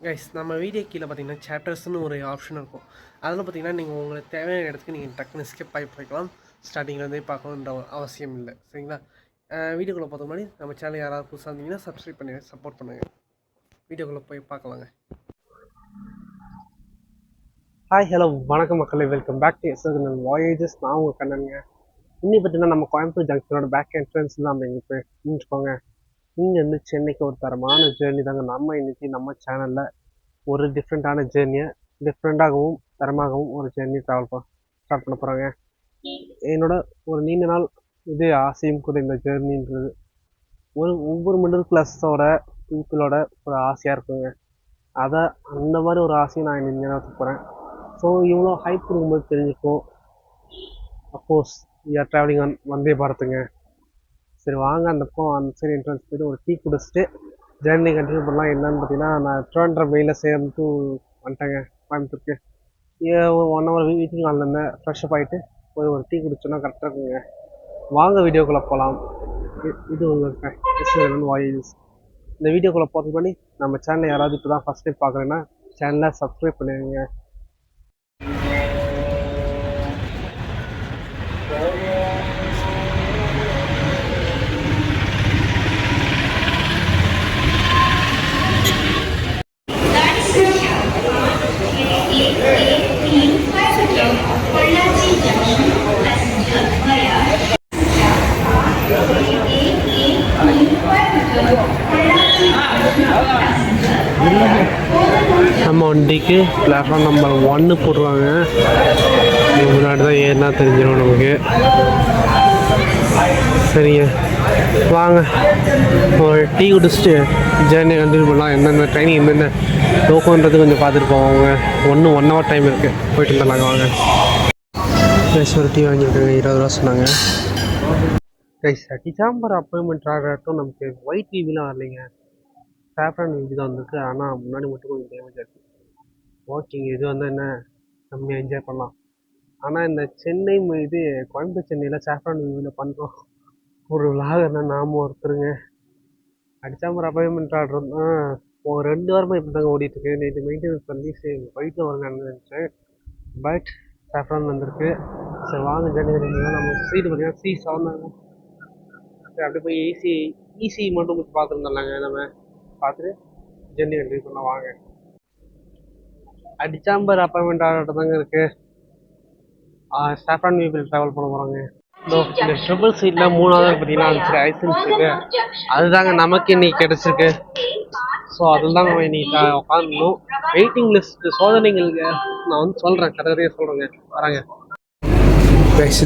Guys நம்ம video கீழே பார்த்தீங்கன்னா சாப்டர்ஸ்னு ஒரு ஆப்ஷன் இருக்கும். அதில் பார்த்தீங்கன்னா நீங்கள் உங்களுக்கு தேவையான இடத்துக்கு நீங்கள் டக்குன்னு ஸ்கிப் ஆகி போய்க்கலாம். ஸ்டார்டிங்லேருந்தே பார்க்கணுன்ற அவசியம் இல்லை, சரிங்களா? வீடியோக்குள்ளே பார்த்த முன்னாடி நம்ம சேனல் யாராவது புதுசாக இருந்தீங்கன்னா சப்ஸ்கிரைப் பண்ணி சப்போர்ட் பண்ணுங்கள். வீடியோக்குள்ளே போய் பார்க்கலாங்க. ஹாய், ஹலோ, வணக்கம் மக்களே, welcome back to SSN voyages. நான் உங்கள் கண்ணனுங்க. இன்னைக்கு பார்த்தீங்கன்னா நம்ம கோயம்புத்தூர் ஜங்ஷனோட பேக் என்ட்ரன்ஸ் தான் நம்ம இங்கே போய் நின்றுக்கோங்க. இங்கேருந்து சென்னைக்கு ஒரு தரமான ஜேர்னி தாங்க நம்ம இன்னைக்கு நம்ம சேனலில் ஒரு டிஃப்ரெண்ட்டான ஜேர்னியை டிஃப்ரெண்ட்டாகவும் தரமாகவும் ஒரு ஜேர்னி ஸ்டார்ட் பண்ண போகிறாங்க. என்னோட ஒரு நீண்ட நாள் இது ஆசையும் கூட இந்த ஜேர்னின்றது ஒவ்வொரு மிடில் கிளாஸோட பீப்புளோட ஒரு ஆசையாக இருக்குங்க. அந்த மாதிரி ஒரு ஆசையை நான் இன்னைக்கு நிறைவேற்ற போகிறேன். ஸோ இவ்வளோ ஹைப் கொடுக்கும்போது தெரிஞ்சுக்கும். Of course we are travelling on Vande பாரத்துங்க. சரி வாங்க அந்த சரி என்ட்ரன்ஸ் போய்ட்டு ஒரு டீ குடிச்சிட்டு ஜேர்னி கண்டினியூ பண்ணலாம். என்னன்னு பார்த்தீங்கன்னா நான் திருவனந்தபுரம் மெயிலில் சேர்ந்து வந்துட்டேங்க கோயம்புத்தூருக்கு. ஒரு 1 hour வீட்டுக்கு இருந்தேன். ஃப்ரெஷ்ஷப் ஆகிட்டு போய் ஒரு டீ குடிச்சோன்னா கரெக்டாக இருக்குங்க. வாங்க வீடியோக்குள்ளே போகலாம். இது உங்களுக்கு வாய்ஸ். இந்த வீடியோக்குள்ளே போகிறது பண்ணி நம்ம சேனலை யாராவது இப்போ தான் ஃபஸ்ட் டைம் பார்க்குறேன்னா சேனலை சப்ஸ்கிரைப் பண்ணிடுங்க. நம்ம வண்டிக்கு பிளாட்ஃபார்ம் நம்பர் 1 போட்டுருவாங்க. முன்னாடி தான் ஏறினா தெரிஞ்சிடும் நமக்கு. சரிங்க, வாங்க ஒரு டீ குடிச்சிட்டு ஜேர்னி கண்டினியூ பண்ணலாம். என்னென்ன ட்ரைனிங் என்னென்ன லோக்கோன்றது கொஞ்சம் பார்த்துட்டு போவாங்க. 1 hour டைம் இருக்குது, போயிட்டு இருந்தாங்க. வாங்க கைஸ், ஒரு டீ வாங்கியிருக்காங்க, 20 ரூபா சொன்னாங்க. கைஸ், டிசம்பர் அப்பாயின்மெண்ட் ஆகிறட்டும் நமக்கு ஒயிட் டிவிலாம் வரலைங்க, சாஃப்ரான் டிவி தான் வந்திருக்கு. ஆனால் முன்னாடி மட்டும் கொஞ்சம் டேமேஜ் ஆகிடுச்சு. ஓகேங்க, இது வந்து என்ன நம்ம என்ஜாய் பண்ணலாம். ஆனால் இந்த சென்னை இது கோயம்புத்தூர் சென்னையில் சாஃப்ரான் டிவியில் பண்ணுறோம் ஒரு விளாகர்னா நாம ஒருத்தருங்க. டிசம்பர் அப்பாயின்மெண்ட் ஆர்டர் தான் ஒரு 2 வாரமாக இப்படி தாங்க ஓடிட்டுருக்கு. நேற்று மெயின்டெனன்ஸ் பண்ணி சரி ஒயிட்டில் வருங்க நினச்சேன். பட் சாஃப்ரான் வந்திருக்கு. சரி வாங்க ஜனவரி நம்ம சீட்டு பார்த்தீங்கன்னா C7 தாங்க. சரி அப்படி போய் ஈசி மட்டும் கொஞ்சம் பார்த்துருந்தாங்க. நம்ம பார்த்துட்டு ஜெர்னி கண்டினியூ பண்ண வாங்க. டிசம்பர் அப்பாயின்மெண்ட் ஆர்டர் தாங்க இருக்குது. சாஃப்ரான் வீபிள் ட்ராவல் பண்ண போகிறாங்க. இந்த ட்ரிபிள் சீட்டில் 3வது பார்த்தீங்கன்னா சரி ஐசன்ஸ் இருக்குது. அதுதாங்க நமக்கு இன்னைக்கு கிடச்சிருக்கு. ஸோ அதில் தாங்க நம்ம இன்னைக்கு உட்காந்துணும். வெயிட்டிங் லிஸ்ட்டு சோதனைகளுக்கு நான் வந்து சொல்கிறேன், கதையாக சொல்கிறேங்க. வராங்க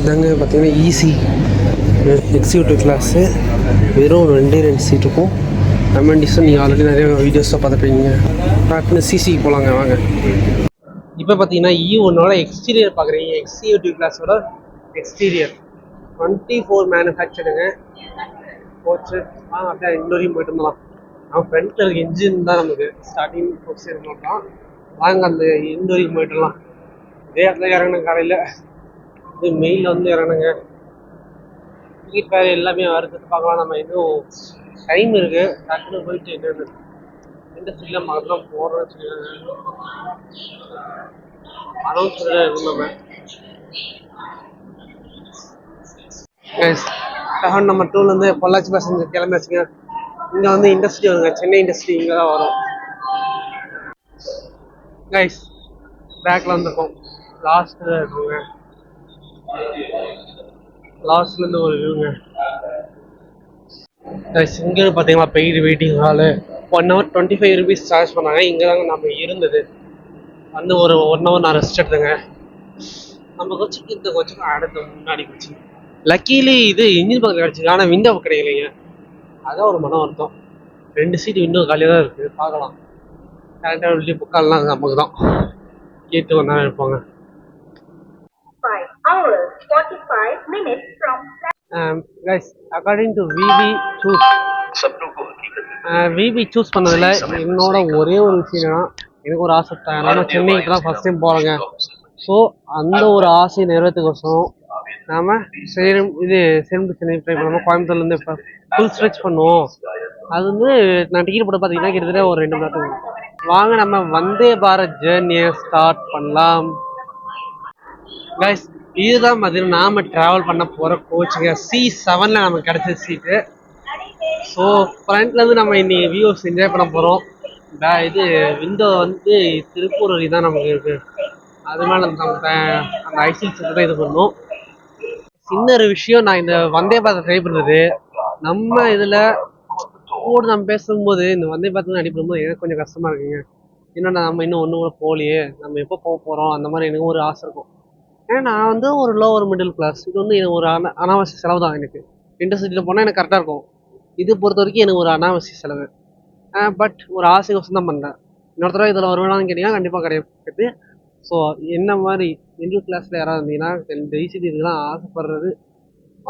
தாங்க பார்த்தீங்கன்னா ஈஸி எக்ஸிக்யூட்டிவ் கிளாஸு வெறும் 2 சீட் இருக்கும். கமெண்டிஸும் நீங்கள் ஆல்ரெடி நிறைய வீடியோஸாக பார்த்துருப்பீங்க. டக்குன்னு சிசிக்கு போகலாங்க. வாங்க இப்போ பார்த்தீங்கன்னா E1ஓட எக்ஸ்டீரியர் பார்க்குறீங்க. எக்ஸிக்யூட்டிவ் கிளாஸோட எக்ஸ்டீரியர் 24 மேனுஃபேக்சருங்க போச்சு. வாங்க அப்படியே இன்னொரையும் போயிட்டு இருந்தலாம். நம்ம ஃப்ரண்ட்டில் இருக்க இன்ஜின் தான் நமக்கு ஸ்டார்டிங் ப்ரொசீஜர் பண்ணலாம். வாங்க அந்த இன்னொரையும் போயிட்டுலாம். இதே இடத்துல இறங்கணும். காலையில் இது மெயிலில் வந்து இறங்கணுங்க. டிக்கெட் வேறு எல்லாமே வறுத்துட்டு பார்க்கலாம். நம்ம இன்னும் டைம் இருக்குது. டக்குன்னு போயிட்டு என்னென்னு இண்டஸ்ட்ரியில் மகத்தான் போகிறோன்னு வச்சுக்கோங்க. அனௌன்ஸ் நம்ம செவன் நம்பர் 2லேருந்து பொள்ளாச்சி பேசஞ்சர் கிளம்பி வச்சுங்க. இங்கே வந்து இண்டஸ்ட்ரி வருங்க, சென்னை இண்டஸ்ட்ரி இங்கே தான் வரும். கைஸ் பேக்கில் வந்துருக்கோம். லாஸ்ட்டில் இருக்குங்க. லாஸ்ட்லேருந்து ஒரு வியூங்க. கைஸ் இங்கே பார்த்தீங்களா paid waiting hall 1 hour 25 rupees charge பண்ணாங்க. இங்கே தாங்க நம்ம இருந்தது. வந்து ஒரு 1 hour நான் ரெஸ்ட் எடுத்தேங்க. நம்ம கொச்சுக்கு இந்த கொச்சுக்கு அடுத்த முன்னாடி கொச்சு லக்கீலி இது இன்ஜின் பக்கத்தில் கிடச்சிது. ஆனால் விண்டோ கிடைக்கலைங்க. அதான் ஒரு மன வருத்தம். 2 சீட்டு விண்டோ காலியாக தான் இருக்குது. பார்க்கலாம். கரெக்டாக வெளியே புக்காலாம் நமக்கு தான் கேட்டு வந்தா இருப்பாங்க. Guys according to VP choose பண்ணதில் என்னோட ஒரே ஒரு விஷயம் தான், எனக்கு ஒரு ஆசை தான். ஏன்னா சென்னைக்கு தான் ஃபஸ்ட் டைம் போகிறேங்க. ஸோ அந்த ஒரு ஆசை நிறைவேற்றுக்கோசரம் நாம் சேலம் சென்னை ட்ரை பண்ணாமல் கோயம்புத்தூர்லேருந்து இப்போ ஃபுல் ஸ்ட்ரெச் பண்ணுவோம். அது வந்து நான் டிக்கெட் போட்டு பார்த்தீங்கன்னா கிட்டத்தட்ட ஒரு 2 மணி நேரத்துக்கு வாங்க நம்ம வந்தே பாரத் ஜேர்னியை ஸ்டார்ட் பண்ணலாம். கைஸ், இதுதான் மதியம் நாம டிராவல் பண்ண போற கோச்சுங்க. C7ல நமக்கு கிடைச்ச சீட்டு. ஸோ ஃப்ரண்ட்ல இருந்து நம்ம இன்னைக்கு வியூஸ் என்ஜாய் பண்ண போறோம். இது விண்டோ வந்து திருப்பூர் வழி தான் நமக்கு இருக்கு. அதனால அந்த ஐசில் சீட்டு தான் இது பண்ணோம். இன்னொரு விஷயம், நான் இந்த வந்தே பாரத் ட்ரை பண்ணுறது நம்ம இதில் கூட நம்ம பேசும்போது இந்த வந்தே பாரத் அடிப்படும்போது எனக்கு கொஞ்சம் கஷ்டமா இருக்குங்க. என்னன்னா நம்ம இன்னும் ஒன்று கூட போகலையே, நம்ம எப்போ போக போகிறோம் அந்த மாதிரி எனக்கு ஒரு ஆசை இருக்கும். ஏன்னா நான் வந்து ஒரு லோவர் மிடில் கிளாஸ். இது வந்து எனக்கு ஒரு அனாவசிய செலவு தான். எனக்கு இன்டர்சிட்டியில் போனால் எனக்கு கரெக்டாக இருக்கும். இது பொறுத்த வரைக்கும் எனக்கு ஒரு அனாவசிய செலவு. பட் ஒரு ஆசை வசம் தான் பண்ணுறேன். இன்னொரு தடவை இதில் வருவேனான்னு கேட்டிங்கன்னா கண்டிப்பாக கிடையாது. ஸோ என்ன மாதிரி மிடில் கிளாஸில் யாராவது இருந்தீங்கன்னா இந்த ஈசிடி இதுக்கெல்லாம்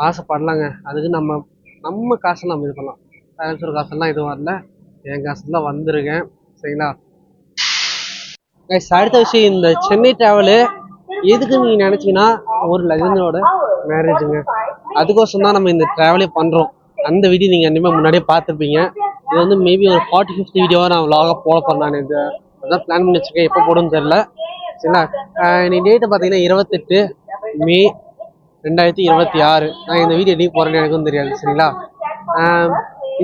ஆசைப்படலாங்க. அதுக்கு நம்ம காசு நம்ம இது பண்ணலாம். பேரண்ட்ஸோட காசெல்லாம் எதுவும் வரல, என் காசுலாம் வந்திருக்கேன். சரிங்களா? அடுத்த விஷயம், இந்த சென்னை டிராவலு எதுக்கு நீங்கள் நினச்சிங்கன்னா ஒரு லெஜண்டோட மேரேஜுங்க. அதுக்கோசம் தான் நம்ம இந்த ட்ராவலே பண்ணுறோம். அந்த வீடியோ நீங்கள் கண்டிப்பாக முன்னாடியே பார்த்துருப்பீங்க. இது வந்து மேபி ஒரு 40-50 வீடியோவாக நான் விலாகாக போட போகிறேன். நான் இது அதான் பிளான் பண்ணி வச்சுருக்கேன். எப்போ போடுன்னு தெரில. சரிங்களா? இன்னைக்கு டேட்டு பார்த்தீங்கன்னா 28 மே 2026. நான் இந்த வீடியோ எப்படி போகிறேன்னு எனக்கும் தெரியாது. சரிங்களா?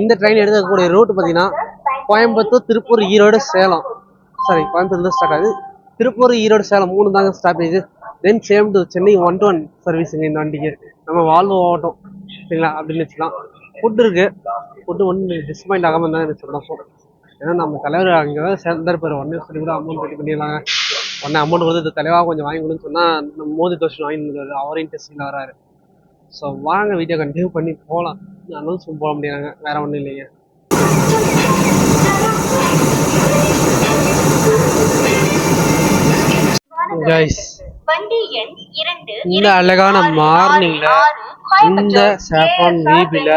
இந்த ட்ரெயின் எடுக்கக்கூடிய ரூட் பார்த்தீங்கன்னா கோயம்புத்தூர், திருப்பூர், ஈரோடு, சேலம். சாரி, கோயம்புத்தூர்லேருந்து ஸ்டார்ட் ஆகுது. திருப்பூர், ஈரோடு, சேலம் 3 தாங்க stoppage. Then same to Chennai 1-1 சர்வீஸுங்க இந்த வண்டிக்கு. நம்ம வால்வோ ஓட்டம். சரிங்களா? அப்படின்னு வச்சுக்கலாம். ஃபுட் இருக்கு. ஃபுட்டு ஒன்று டிஸ்பாயிண்ட் ஆகாமல் இருந்தால் எனக்கு சந்தோஷம். ஏன்னா நம்ம தலைவர் அங்கே தான் சேர்ந்தாருப்பார். உடனே சொல்லி கூட அமௌண்ட் ரெடி பண்ணிடலாங்க. உடனே அமௌண்ட் வந்து தலைவாக கொஞ்சம் வாங்கி கொடுன்னு சொன்னால் நம்ம மோதி தோஷம் வாங்கி அவரே இன்ட்ரெஸ்டிங்கில் வராரு. ஸோ வாங்க வீடியோ கண்டினியூ பண்ணி போகலாம். அனௌன்ஸ் போட முடியாங்க, வேற ஒன்றும் இல்லைங்க. இந்த அழகான மார்னிங்ல இந்த சாஃப்ரான் வீபில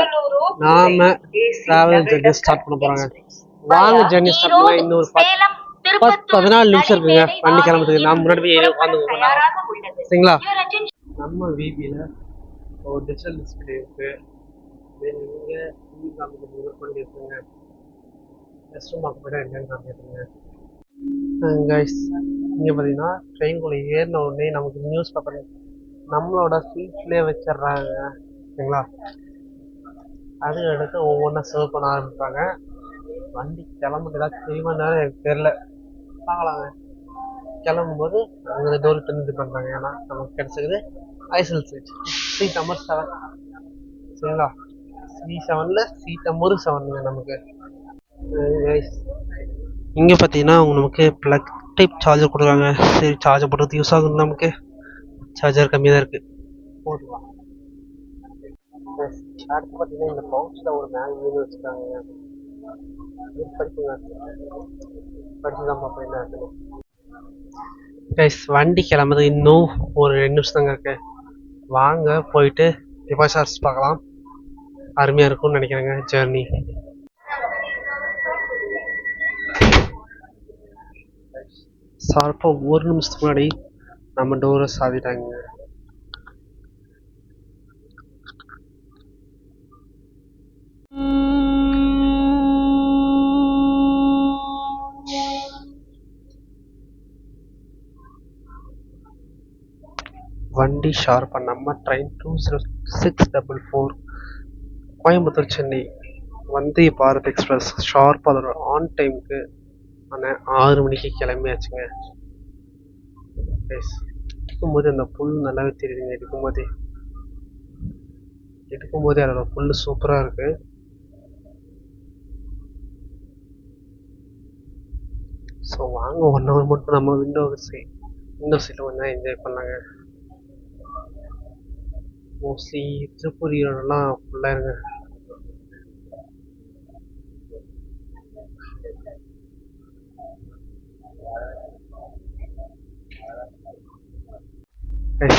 நாம டிராவல் ஜர்னி ஸ்டார்ட் பண்ண போறாங்க. வாங்க ஜர்னி ஸ்டார்ட் பண்ணலாம். இன்னொரு 14 நிமிஷம் இருக்குங்க வண்டி கிளம்புறதுக்கு. நான் முன்னாடி போய் உட்காந்து சரிங்களா? நம்ம வீபில ஒரு டிஜிட்டல் டிஸ்பிளே இருக்கு. இங்க இருக்குங்க. ரெஸ்ட் ரூம் போய்ட்டா என்னன்னு காமிக்கிறேங்க. கைஸ், இங்கே பார்த்தீங்கன்னா ட்ரெயின்குள்ளே ஏறின உடனே நமக்கு நியூஸ் பேப்பர் நம்மளோட சீட்லேயே வச்சிடுறாங்க. சரிங்களா? அதுக்கு அடுத்து ஒவ்வொன்றா சர்வ் பண்ண ஆரம்பிப்பாங்க. வண்டி கிளம்புறது ஏதாச்சும் தெரியுமானாலும் எனக்கு தெரில, பார்க்கலாங்க. கிளம்பும்போது அங்கே டோர் பண்ணி இது பண்ணுறாங்க. ஏன்னா நமக்கு கிடைச்சது ஐசல் சீட் நம்பர் 7. சரிங்களா? C7ல் சீட் நம்பர் 7ங்க நமக்கு. இங்கே பார்த்தீங்கன்னா நமக்கு ப்ளக் டைப் சார்ஜர் கொடுக்குறாங்க. சரி, சார்ஜர் போடுறது யூஸ் ஆகும். நமக்கு சார்ஜர் கம்மியாக தான் இருக்குது, போட்டுக்கலாம். அடுத்து பார்த்தீங்கன்னா இந்த பவுச்சில் ஒரு மேக்ஸின் வச்சுருக்காங்க. படிப்புங்க, படிச்சு தான் பார்ப்போம் என்ன இருக்குது. வண்டி கிளம்புறது இன்னும் ஒரு 2 நிமிஷம் தாங்க இருக்கு. வாங்க போயிட்டு டிபாசார்ஸ் பார்க்கலாம். அருமையாக இருக்கும்னு நினைக்கிறேங்க ஜேர்னி. ஷார்ப்பாக 1 நிமிஷத்துக்கு முன்னாடி நம்ம டோரை சாத்திட்டாங்க. வண்டி ஷார்ப்பாக நம்ம ட்ரெயின் 20644 கோயம்புத்தூர் சென்னை வந்தே பாரத் எக்ஸ்பிரஸ் ஷார்ப்பாக அதோட ஆன் டைமுக்கு ஆனால் 6 மணிக்கு கிளம்பியாச்சுங்க. எடுக்கும்போது அந்த புல் நல்லாவே தெரியுதுங்க. எடுக்கும்போதே அதோட புல் சூப்பராக இருக்கு. ஸோ வாங்க 1 ஹவர் மட்டும் நம்ம விண்டோ சீட்டில் கொஞ்சம் என்ஜாய் பண்ணாங்க. மோஸ்ட்லி திருப்பூர் ஈரோடெல்லாம் ஃபுல்லாக இருங்க.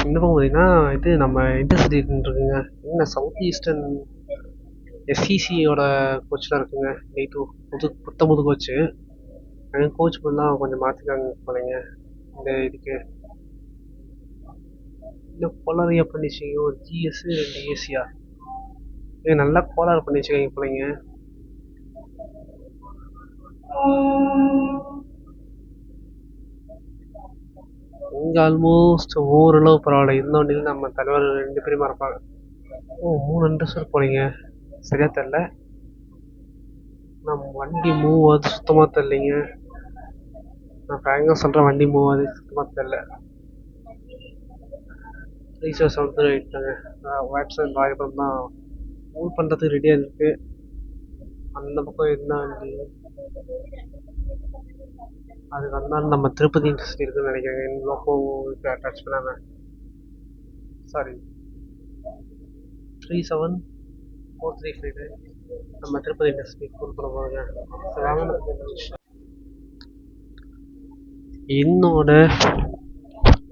இன்னும் பார்த்தீங்கன்னா இது நம்ம இன்டர்சிட்டி இருக்குங்க. என்ன சவுத் ஈஸ்டர்ன் எஸ்சிசியோட கோச்சில் இருக்குங்க. புத்தமுது கோச்சு. கோச் பண்ணலாம் கொஞ்சம் மாற்றிக்காங்க போலைங்க. இந்த இதுக்கு இன்னும் கோளாறையாக பண்ணி வச்சுக்கோங்க. ஒரு GS 2 ஏசியா நல்லா கோளாறு பண்ணி வச்சுக்கோங்க போலைங்க. இங்கே ஆல்மோஸ்ட் ஓரளவு பரவாயில்ல. இந்த வண்டியில் நம்ம தலைவர் 2 பேருமா இருப்பாங்க. ஓ 3 இன்ட்ரெஸ்ட் போனீங்க, சரியா தெரில. நம்ம வண்டி மூவ் ஆகுது சுத்தமாக தெரிலிங்க. நான் ஃப்ராங்காக சொல்கிறேன், வண்டி மூவ் ஆகுது சுத்தமாக தெரில. ரீசார்ஜ் வந்து ரைட்டாங்க. வாட்ஸ்அப் வாய்ப்பு தான் மூவ் பண்ணுறதுக்கு ரெடியாக இருக்குது. அந்த பக்கம் என்ன வண்டி அதுக்கு வந்தாலும் நம்ம திருப்பதி இண்டஸ்ட்ரி இருக்குன்னு நினைக்கிறேன். என் லோக்கோ அட்டாச் பண்ணாமல். சாரி 374359 நம்ம திருப்பதி இண்டஸ்ட்ரி ஃபோன் பண்ண போகிறேங்க. என்னோட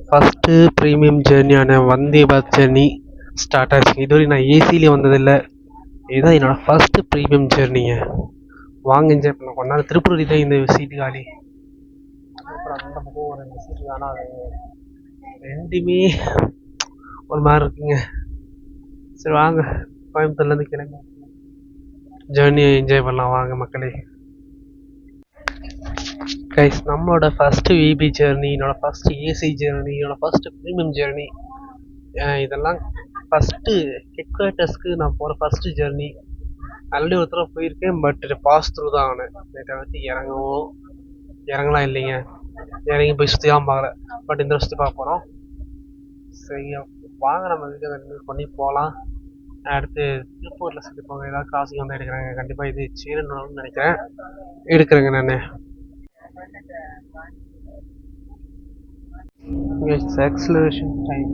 first premium ஜேர்னியான Vande Bharat journey start ஆச்சு. இதுவரை நான் ஏசிலேயே வந்ததில்லை. இதுதான் என்னோட ஃபஸ்ட்டு ப்ரீமியம் ஜேர்னிங்க. வாங்க என்ஜாய் பண்ணலாம். கொஞ்ச நாள் திருப்பூர் தான் இந்த சீட்டு காலி. அப்புறம் அந்த பக்கம் ஒரு 2 சீட்டு ஆனால் அது ரெண்டுமே ஒரு மாதிரி இருக்குங்க. சரி வாங்க கோயம்புத்தூர்லேருந்து கிளம்பி ஜேர்னியை என்ஜாய் பண்ணலாம் வாங்க மக்களே. கைஸ், நம்மளோட ஃபஸ்ட்டு விபி ஜேர்னி, என்னோடய ஃபஸ்ட்டு ஏசி ஜேர்னி, என்னோடய ஃபஸ்ட்டு ப்ரீமியம் ஜேர்னி, இதெல்லாம் ஃபஸ்ட்டு ஹெட் குவார்ட்டர்ஸ்க்கு நான் போகிற ஃபஸ்ட்டு ஜேர்னி. ஆல்ரெடி ஒரு தடவை போயிருக்கேன், பட் பாஸ் த்ரூ தான் ஆனேன். இதை வச்சு இறங்கலாம் இல்லைங்க, இறங்கி போய் சுற்றிலாம் பார்க்கல. பட் இந்த சுற்றி பார்க்க போகிறோம். சரிங்க வாங்க நம்ம வீடியோ கண்டினியூ பண்ணி போகலாம். அடுத்து திருப்பூரில் சுற்றிப்பாங்க, ஏதாவது கிராசிங் வந்து எடுக்கிறாங்க. கண்டிப்பாக இது சேரணும்னு நினைக்கிறேன், எடுக்கிறேங்க நான். acceleration time.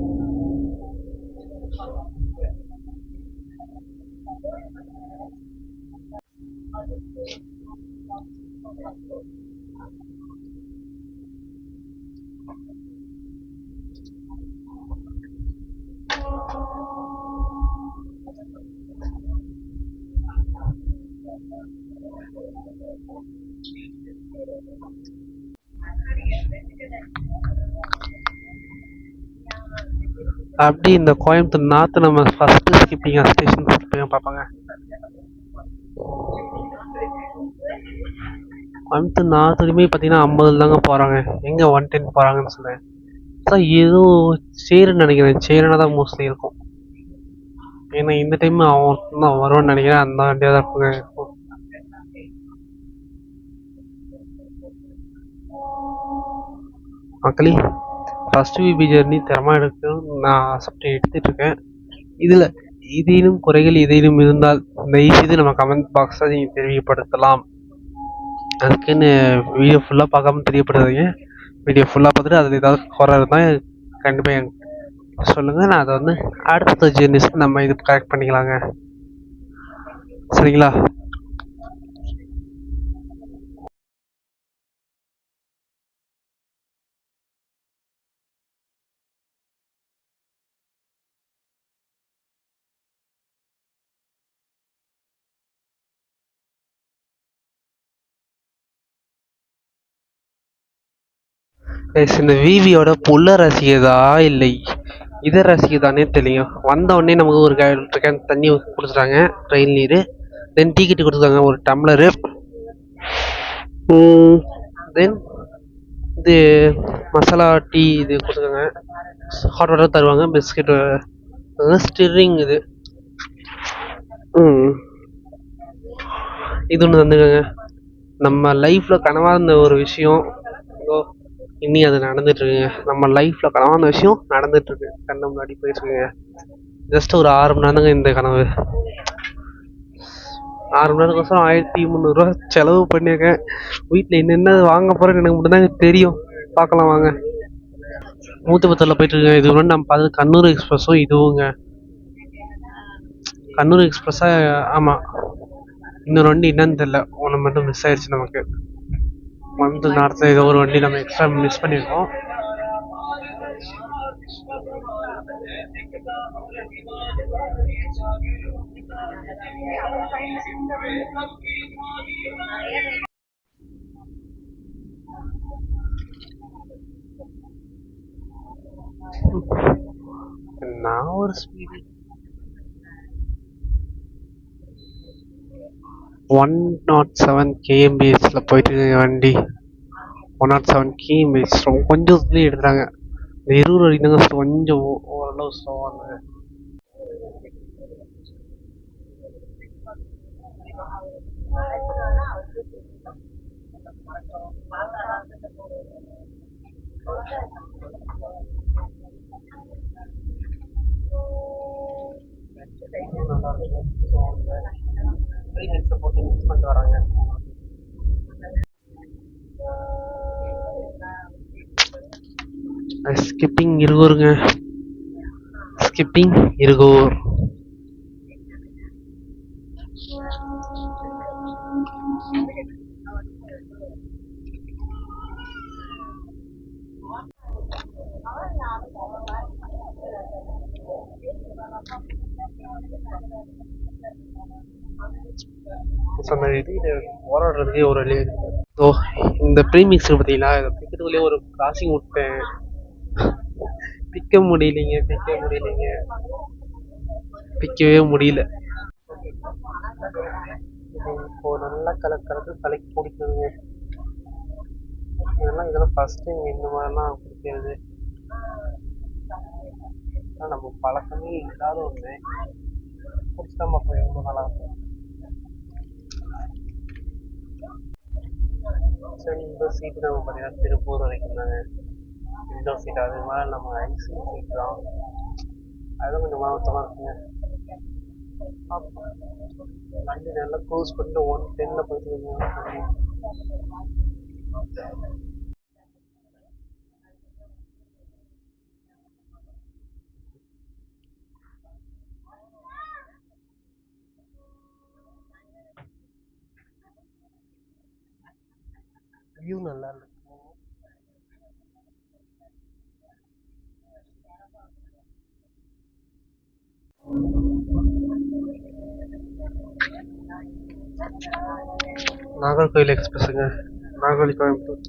அப்படி இந்த கோயம்புத்தூர் நார்த்து நம்ம ஃபஸ்ட்டு ஸ்கிப்பிங் ஸ்டேஷன் போய் பார்ப்பாங்க. கோயம்புத்தூர் நார்த்துலையுமே பார்த்தீங்கன்னா 50 தாங்க போகிறாங்க. எங்கே 110 போகிறாங்கன்னு சொல்லுவேன். சார் ஏதோ சேருன்னு நினைக்கிறேன், சேருனா தான் மோஸ்ட்லி இருக்கும். ஏன்னா இந்த டைம் அவன் தான் வருவான்னு நினைக்கிறேன். அந்த வண்டியாக தான் இருக்குங்க. மக்களே, ஃபஸ்ட்டு விபி ஜெர்னி தரமாக எடுக்கணும்னு நான் அசப்ட் எடுத்துகிட்ருக்கேன். இதில் ஏதேனும் குறைகள் ஏதேனும் இருந்தால் தயவுசெய்து நம்ம கமெண்ட் பாக்ஸில் நீங்கள் தெரியப்படுத்தலாம். அதுக்குன்னு வீடியோ ஃபுல்லாக பார்க்காம தெரியப்படுத்துறீங்க. வீடியோ ஃபுல்லாக பார்த்துட்டு அதில் ஏதாவது குறை இருந்தால் கண்டிப்பாக சொல்லுங்கள். நான் அதை வந்து அடுத்த ஜெர்னிஸ்க்கு நம்ம இது கரெக்ட் பண்ணிக்கலாங்க, சரிங்களா? இந்த விவியோட புள்ள ரசிகதா இல்லை இதை ரசிகதானே தெரியும். வந்த உடனே நமக்கு ஒரு கேன் தண்ணி கொடுத்துட்டாங்க, ட்ரெயின் நீர். தென் டீ கட்டி கொடுத்துருக்காங்க, ஒரு டம்ளரு. தென் இது மசாலா டீ இது கொடுத்துருக்காங்க, ஹாட் வாட்டர் தருவாங்க, பிஸ்கெட், ஸ்டிரிங் இது இது ஒன்று தந்துருக்காங்க. நம்ம லைஃப்பில் கனவாக இருந்த ஒரு விஷயம் இன்னி அது நடந்துட்டுருக்குங்க. நம்ம லைஃப்பில் கனவான விஷயம் நடந்துட்டுருக்கு, கண்ணு முன்னாடி போயிட்டுருக்குங்க. ஜஸ்ட் ஒரு 6 மணி நேரங்க இந்த கனவு. 6 மணி நேரத்துக்கோசரம் 1300 ரூபா செலவு பண்ணியிருக்கேன். வீட்டில் என்னென்ன வாங்க போகிறேன்னு எனக்கு மட்டும்தாங்க தெரியும். பார்க்கலாம் வாங்க. 110 போயிட்டுருக்கேன். இது வந்து நம்ம பார்த்து கண்ணூர் எக்ஸ்பிரஸும் இதுவுங்க. கண்ணூர் எக்ஸ்பிரஸாக ஆமாம், இன்னொரு வண்டி என்னன்னு தெரியல, ஒன்று மட்டும் மிஸ் ஆயிடுச்சு நமக்கு. வந்து நேரத்தில் ஏதோ ஒரு வண்டி நம்ம எக்ஸ்ட்ரா மிஸ் பண்ணியிருக்கோம். நான் ஒரு ஸ்பீடு 107 km/h போயிட்டு வண்டி. 107 km/h கொஞ்சம் எடுத்துறாங்க. இந்த 20 வரைக்கும் தாங்க கொஞ்சம் ஓரளவு ஸ்லோவாக இருந்தாங்க. நல்லா இருக்கும். ஸோ அந்த ப்ரீமிக்ஸை போட்டு மிக்ஸ் பண்ணிட்டு வராங்க. ஸ்கிப்பிங் இருகூருங்க. ஸ்கிப்பிங் இருகூர். ஸோ அந்த இது போராடுறதுக்கே ஒரு வழி இருக்கு. ஸோ இந்த ப்ரீமிக்ஸ் பார்த்தீங்களா, இதை பிக்கிறதுக்குள்ளே ஒரு கிராசிங் விட்டேன். பிக்க பிக்கவே முடியல. இப்போ நல்லா கலக்கிறது தலைக்கு பிடிக்குதுங்க. இதெல்லாம் ஃபர்ஸ்ட் டைம் இந்த மாதிரிலாம் பிடிக்கிறது. நம்ம பழக்கமே இல்லாத ஒன்று பிடிச்சாம பார்ப்போம் எவ்வளோ நல்லா இருக்கும். சரி, இந்த சீட்டு நம்ம பார்த்தீங்கன்னா திருப்பூர் வரைக்கும் தாங்க விண்டோ சீட். அது மாதிரி நம்ம ஐசிங் சீட் தான், அதுதான் கொஞ்சம் மாற்றமாக இருக்குங்க. வண்டி நல்லா க்ளோஸ் பண்ணிட்டு 110 போயிட்டு இருக்குங்க. வியூ நல்லா இருக்கு. நாகர்கோவில் எக்ஸ்பிரஸுங்க, நாகர்கோவில் கோயம்புத்தூர்.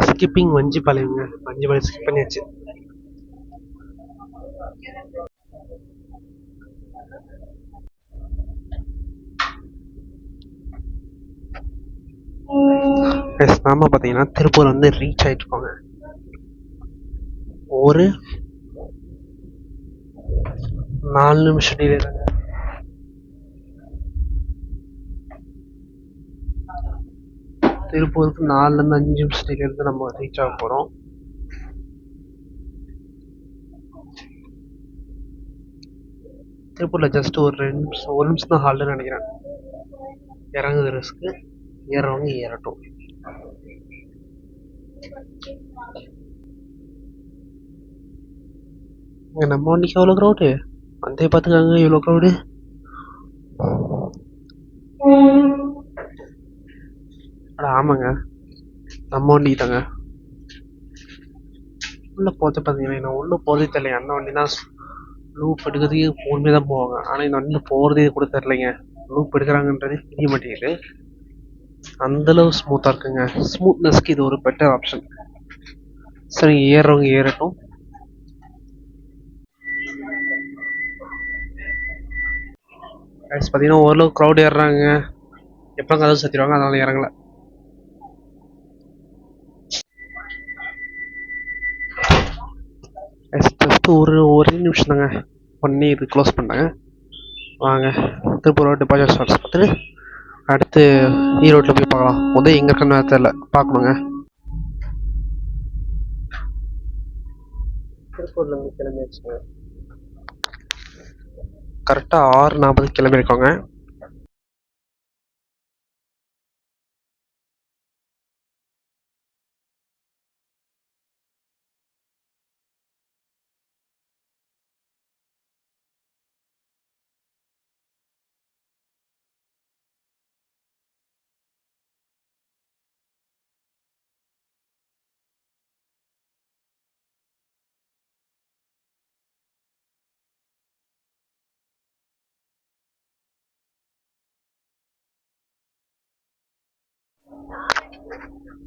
ஸ்கிப்பிங் வஞ்சிபாளையங்க, வஞ்சிபாளையம் ஸ்கிப் பண்ணியாச்சு. நாம பார்த்தீங்கன்னா திருப்பூர் வந்து ரீச் ஆகிட்டு இருக்கோங்க. ஒரு 4 நிமிஷம் டிலே தாங்க. திருப்பூருக்கு 4லேருந்து 5 நிமிஷம் டிலே இருந்து நம்ம ரீச் ஆக போகிறோம். திருப்பூரில் ஜஸ்ட் ஒரு 1 நிமிஷம் தான் ஹால்னு நினைக்கிறேன். இறங்குது ரிஸ்க்கு, ஏறவங்க ஏறட்டும். நம்ம வண்டிக்கு எவ்வளோ க்ரௌடு, வந்தே பார்த்துக்காங்க இவ்வளோ க்ரௌடு. ஆமாங்க, நம்ம வண்டி தாங்க. உள்ளே போகிறது பார்த்தீங்கன்னா நான் உள்ளே போகிறதே தெரியல. அந்த வண்டி தான் லூப் எடுக்கிறதுக்கு ஃபோன்மே தான் போவாங்க, ஆனால் இந்த வண்டியில் போகிறதே கூட தெரிலைங்க. லூப் எடுக்கிறாங்கன்றதே தெரிய மாட்டேங்குது. அந்தளவு ஸ்மூத்தாக இருக்குங்க. ஸ்மூத்னஸ்க்கு இது ஒரு பெட்டர் ஆப்ஷன். சரி, ஏறுறவங்க ஏறட்டும். பார்த்தீங்கன்னா ஓரளவு க்ரௌட் ஏறுறாங்க. எப்போ கதவு சத்திடுவாங்க, அதனால இறங்கல. ஜஸ்ட் ஒரு நிமிஷம் தாங்க பண்ணி இது க்ளோஸ் பண்ணாங்க. வாங்க திருப்பூர் டிபார்ச்சர் ஸ்டார்ட்ஸ் பார்த்துட்டு அடுத்து ஈரோட்டில் போய் பார்க்கலாம். முதல் எங்கே இருக்குன்னு தெரியல, பார்க்கணுங்க. திருப்பூர்லேருந்து கிளம்பியாச்சுங்க. கரெக்டாக 6:40 கிளம்பியிருக்கோங்க.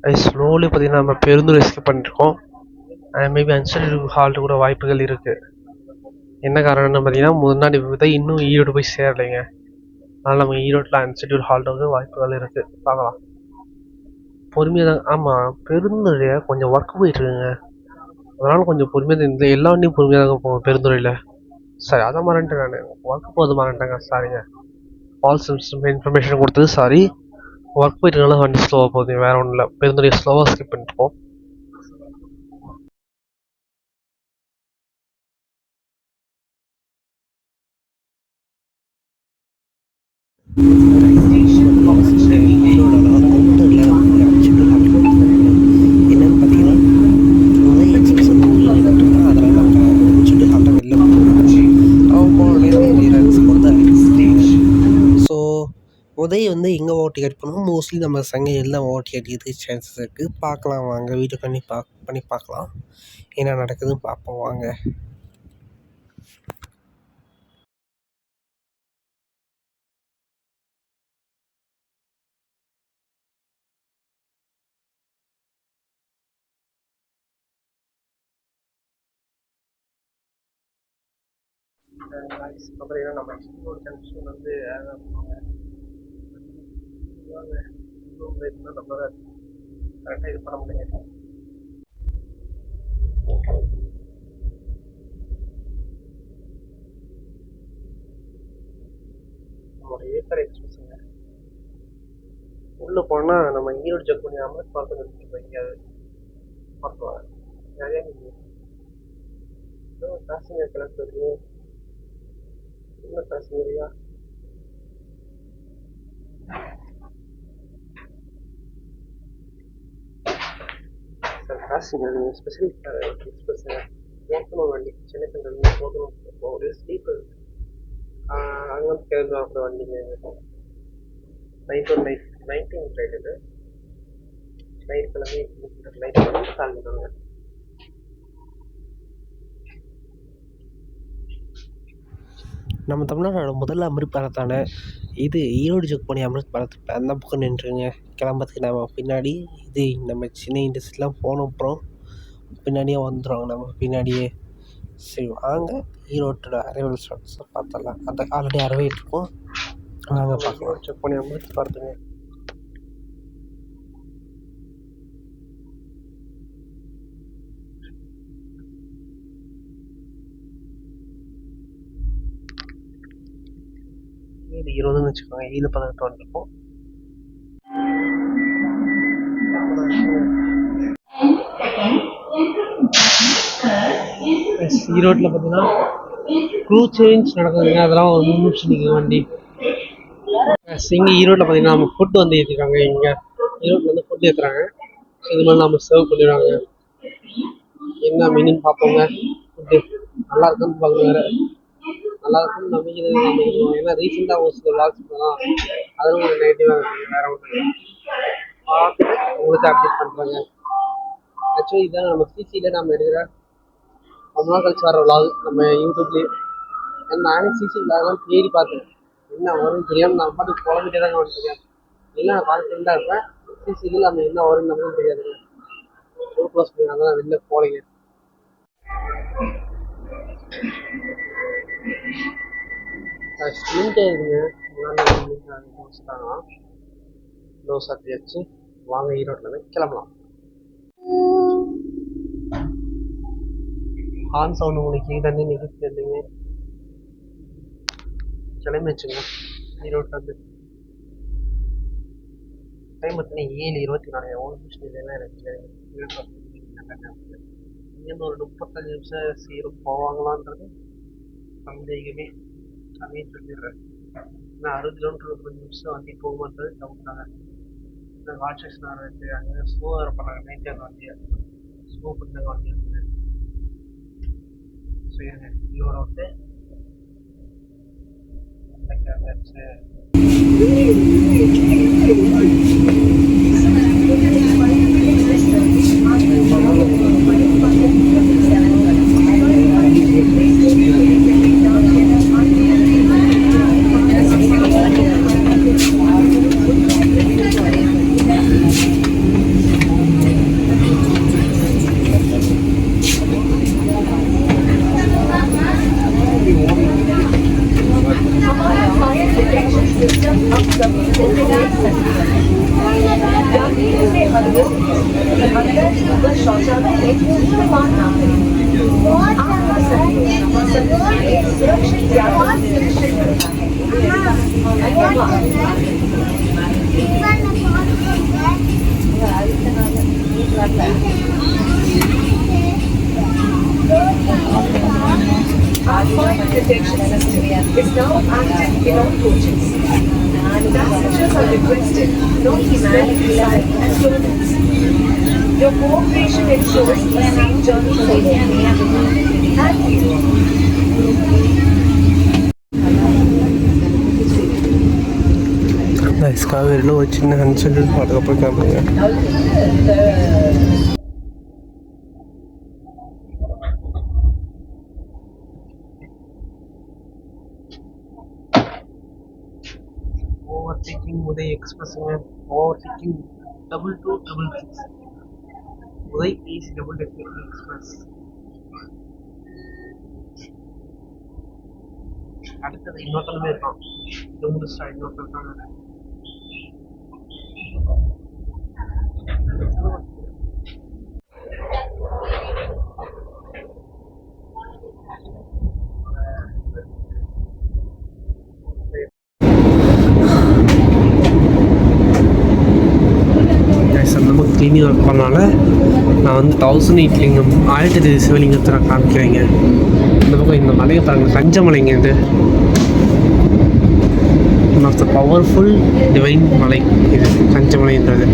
அது ஸ்லோலி பார்த்தீங்கன்னா நம்ம பெருந்துறை எஸ்கேப் பண்ணிருக்கோம். மேபி அன்சல்ட் ஹால்ட்டு கூட வாய்ப்புகள் இருக்குது. என்ன காரணம்னு பார்த்தீங்கன்னா முன்னாடி விதை இன்னும் ஈரோடு போய் சேரலைங்க. அதனால் நம்ம ஈரோட்டில் அன்செட்யூல் ஹால்ட்டு வந்து வாய்ப்புகள் இருக்குது. பார்க்கலாம். பொறுமையாக தான். ஆமாம், பெருந்துறையை கொஞ்சம் ஒர்க் போயிட்டுருக்குங்க. அதனால் கொஞ்சம் பொறுமையாக இந்த எல்லா வண்டியும் பொறுமையாக தாங்க போவோம் பெருந்துறையில். சரி, அதை மறந்துட்டேன் நான். ஒர்க் போகிறது மறந்துட்டேங்க, சாரிங்க. ஃபால்ஸ் இன்ஃபர்மேஷன் கொடுத்தது சாரி. ஒர்க் போயிட்டுனால வண்டி ஸ்லோவாக போகுது, வேறு ஒன்றும் இல்லை. பெருந்துறையை ஸ்லோவாக ஸ்கிப் பண்ணிட்டுப்போம். என்னன்னு பார்த்தீங்கன்னா உதய் எக்ஸ்பிரஸ் வந்து உள்ள விட்டுருந்தா அதனால் நம்ம சுட்டு ஹால்ட்டாக வெளில அவன் போன ஸோ உதய் வந்து எங்கே ஓவர்டேக் பண்ணணும், மோஸ்ட்லி நம்ம சங்கையில் தான் ஓவர்டேக் அடிக்கிறதுக்கு சான்சஸ் இருக்குது. பார்க்கலாம் வாங்க, வீடியோ பண்ணி பார்க்கலாம் என்ன நடக்குதுன்னு பார்ப்போம் வாங்க. பார்த்தீங்கன்னா நம்ம எக்ஸ்ப்ளோர் ஜங்ஷன் வந்து நம்ம கரெக்டாக இது பண்ண முடியாது. நம்மளோட ஏக்கர் எக்ஸ்பிரஸுங்க உள்ளே போனால் நம்ம ஈரோடு செக் பண்ணி அமர்த் பார்த்து நிறுத்திட்டு எங்கேயாவது பார்க்கலாம். நிறையா பேசஞ்சர் கிளம்புறது என்ன பேசஞ்சரியா சார், பேசஞ்சர் ஸ்பெஷல் எக்ஸ்பிரஸ் போத்தனூர் வண்டி சென்னை சென்ட்ரல் போத்தனூர் ஒரு ஸ்லீப்பர் அங்கே வந்து கிளம்பி வரக்கூடிய வண்டிங்க. நைட் 19 ட்ரெயின் இது. நைட் கிளம்பி நைட் வந்து கால் பண்ணுவாங்க. நம்ம தமிழ்நாட்டோட முதல்ல அமிர்த் பாலத்தான இது ஈரோடு செக் பண்ணி அமிர்த் பாலத்து அந்த பக்கம் நின்றுங்க. கிளம்புறதுக்கு நம்ம பின்னாடி இது நம்ம சின்ன இண்டஸ்ட்ரிலாம் போன அப்புறம் பின்னாடியே வந்துடுவாங்க நம்ம பின்னாடியே. சரி வாங்க, ஈரோட்டோட அரைவல் ஸ்டார்ட்ஸை பார்த்தலாம். அதை ஆல்ரெடி அரைவிட்டுருக்கோம், வாங்க பார்க்கலாம். செக் பண்ணி அமிர்த் பார்த்துங்க. இது 20ன்னு வச்சுக்கோங்க, 7:18 வந்துருக்கும். ஈரோட்டில் பார்த்தீங்கன்னா க்ரூ சேஞ்ச் நடக்குதுங்க. அதெல்லாம் ஒரு 3 நிமிஷம் நிற்குங்க வண்டி. இங்கே ஈரோட்டில் பார்த்தீங்கன்னா நம்ம ஃபுட்டு வந்து ஏற்றிருக்காங்க. இங்கே ஈரோட்டில் வந்து ஃபுட்டு ஏற்றுறாங்க. ஸோ இது மாதிரி நம்ம சர்வ் பண்ணிடுவாங்க. என்ன மெனுன்னு பார்ப்போங்க. ஃபுட்டு நல்லா இருக்குன்னு பார்க்கணும். வேறு நல்லா இருக்குன்னு நம்பிக்கை. ஏன்னா ரீசெண்டாக ஒரு சில விளாக்ஸ் போகலாம், அதில் ஒரு நெகட்டிவாக இருக்குது. வேறு ஒன்று பார்த்துட்டு உங்களுக்கு அப்டேட் பண்ணுறாங்க. ஆக்சுவலி இதான் நம்ம சிசியில் நம்ம எடுக்கிற ரொம்ப நாள் கழிச்சு வர விளாக் நம்ம யூடியூப்லேயே. நானே சிசி விளாக்லாம் தேடி பார்த்தேன், என்ன வரும்னு தெரியாமல் நான் பாட்டு குழம்பிட்டே தாங்க வந்து தெரியாது. இல்லை நான் கான்ஃபிடென்ட்டாக இருப்பேன், சிசியில் நம்ம என்ன வரும்னு நமக்கும் தெரியாதுங்க. ஒரு க்ளோஸ் பண்ணி அதான் வெளில போகலைங்க. ஸ்லிம்ட்டே இருக்குங்க. டோஸ் ஆட்டியாச்சு. வாங்க ஈரோட்டில் கிளம்பலாம். ஹார்ன் சவுண்டு உங்களுக்கு தண்ணி நிற்க இல்லைங்க. கிளம்பி வச்சுங்க ஈரோட்டில் வந்து. டைம் பார்த்தீங்கன்னா 7:24. எவ்வளோ நிமிஷம் இல்லைன்னா எனக்கு இங்கேருந்து ஒரு 35 நிமிஷம் சீரும் போவாங்களான்றது சந்தேகமே. அதையும் சொல்லிடுறேன். ஏன்னா 60 கிலோமீட்டர் 30 நிமிஷம் வண்டி போகும்போது டவுட் தாங்க. இந்த வாட் ஸ்டேஷன் ஆரம்பிச்சு அங்கே ஸ்லோவாக இருப்பாங்க. நைட்டு அந்த வண்டியை ஸ்லோ பண்ணாங்க வண்டி வந்து. ஸோ இவரை வந்து கேட்டாச்சு. अंदर ऊपर शौचालय है इस्तेमाल ना करें। आपका संदेश सुरक्षित यात्रा सुनिश्चित करना है। Our fire detection system is now active in all coaches. Passengers are requested not to spend inside and toilets. Your cooperation ensures a safe journey for you. Thank you. Nice காவேரியில் ஒரு சின்ன அன்செல்ட் பாதுகாப்பு காமிங்க. ஓவர்டேக்கிங் உதய் எக்ஸ்பிரஸுங்க. Overtaking 2266 Uday AC double decker express. அடுத்தது இன்னொருத்தனமே இருக்கான். இது முடிச்சா இன்னொருத்தர் இருக்காங்க. நம்ம கிளீனிங் ஒர்க் பண்ணனால நான் வந்து 1008 லிங்கம் 1008 சிவலிங்கத்தை நான் காமிக்கிறேங்க. இந்த பக்கம் இந்த மலையை பாருங்கள், கஞ்சமலைங்க. இது one of the powerful divine மலை இது கஞ்சமலைன்றது.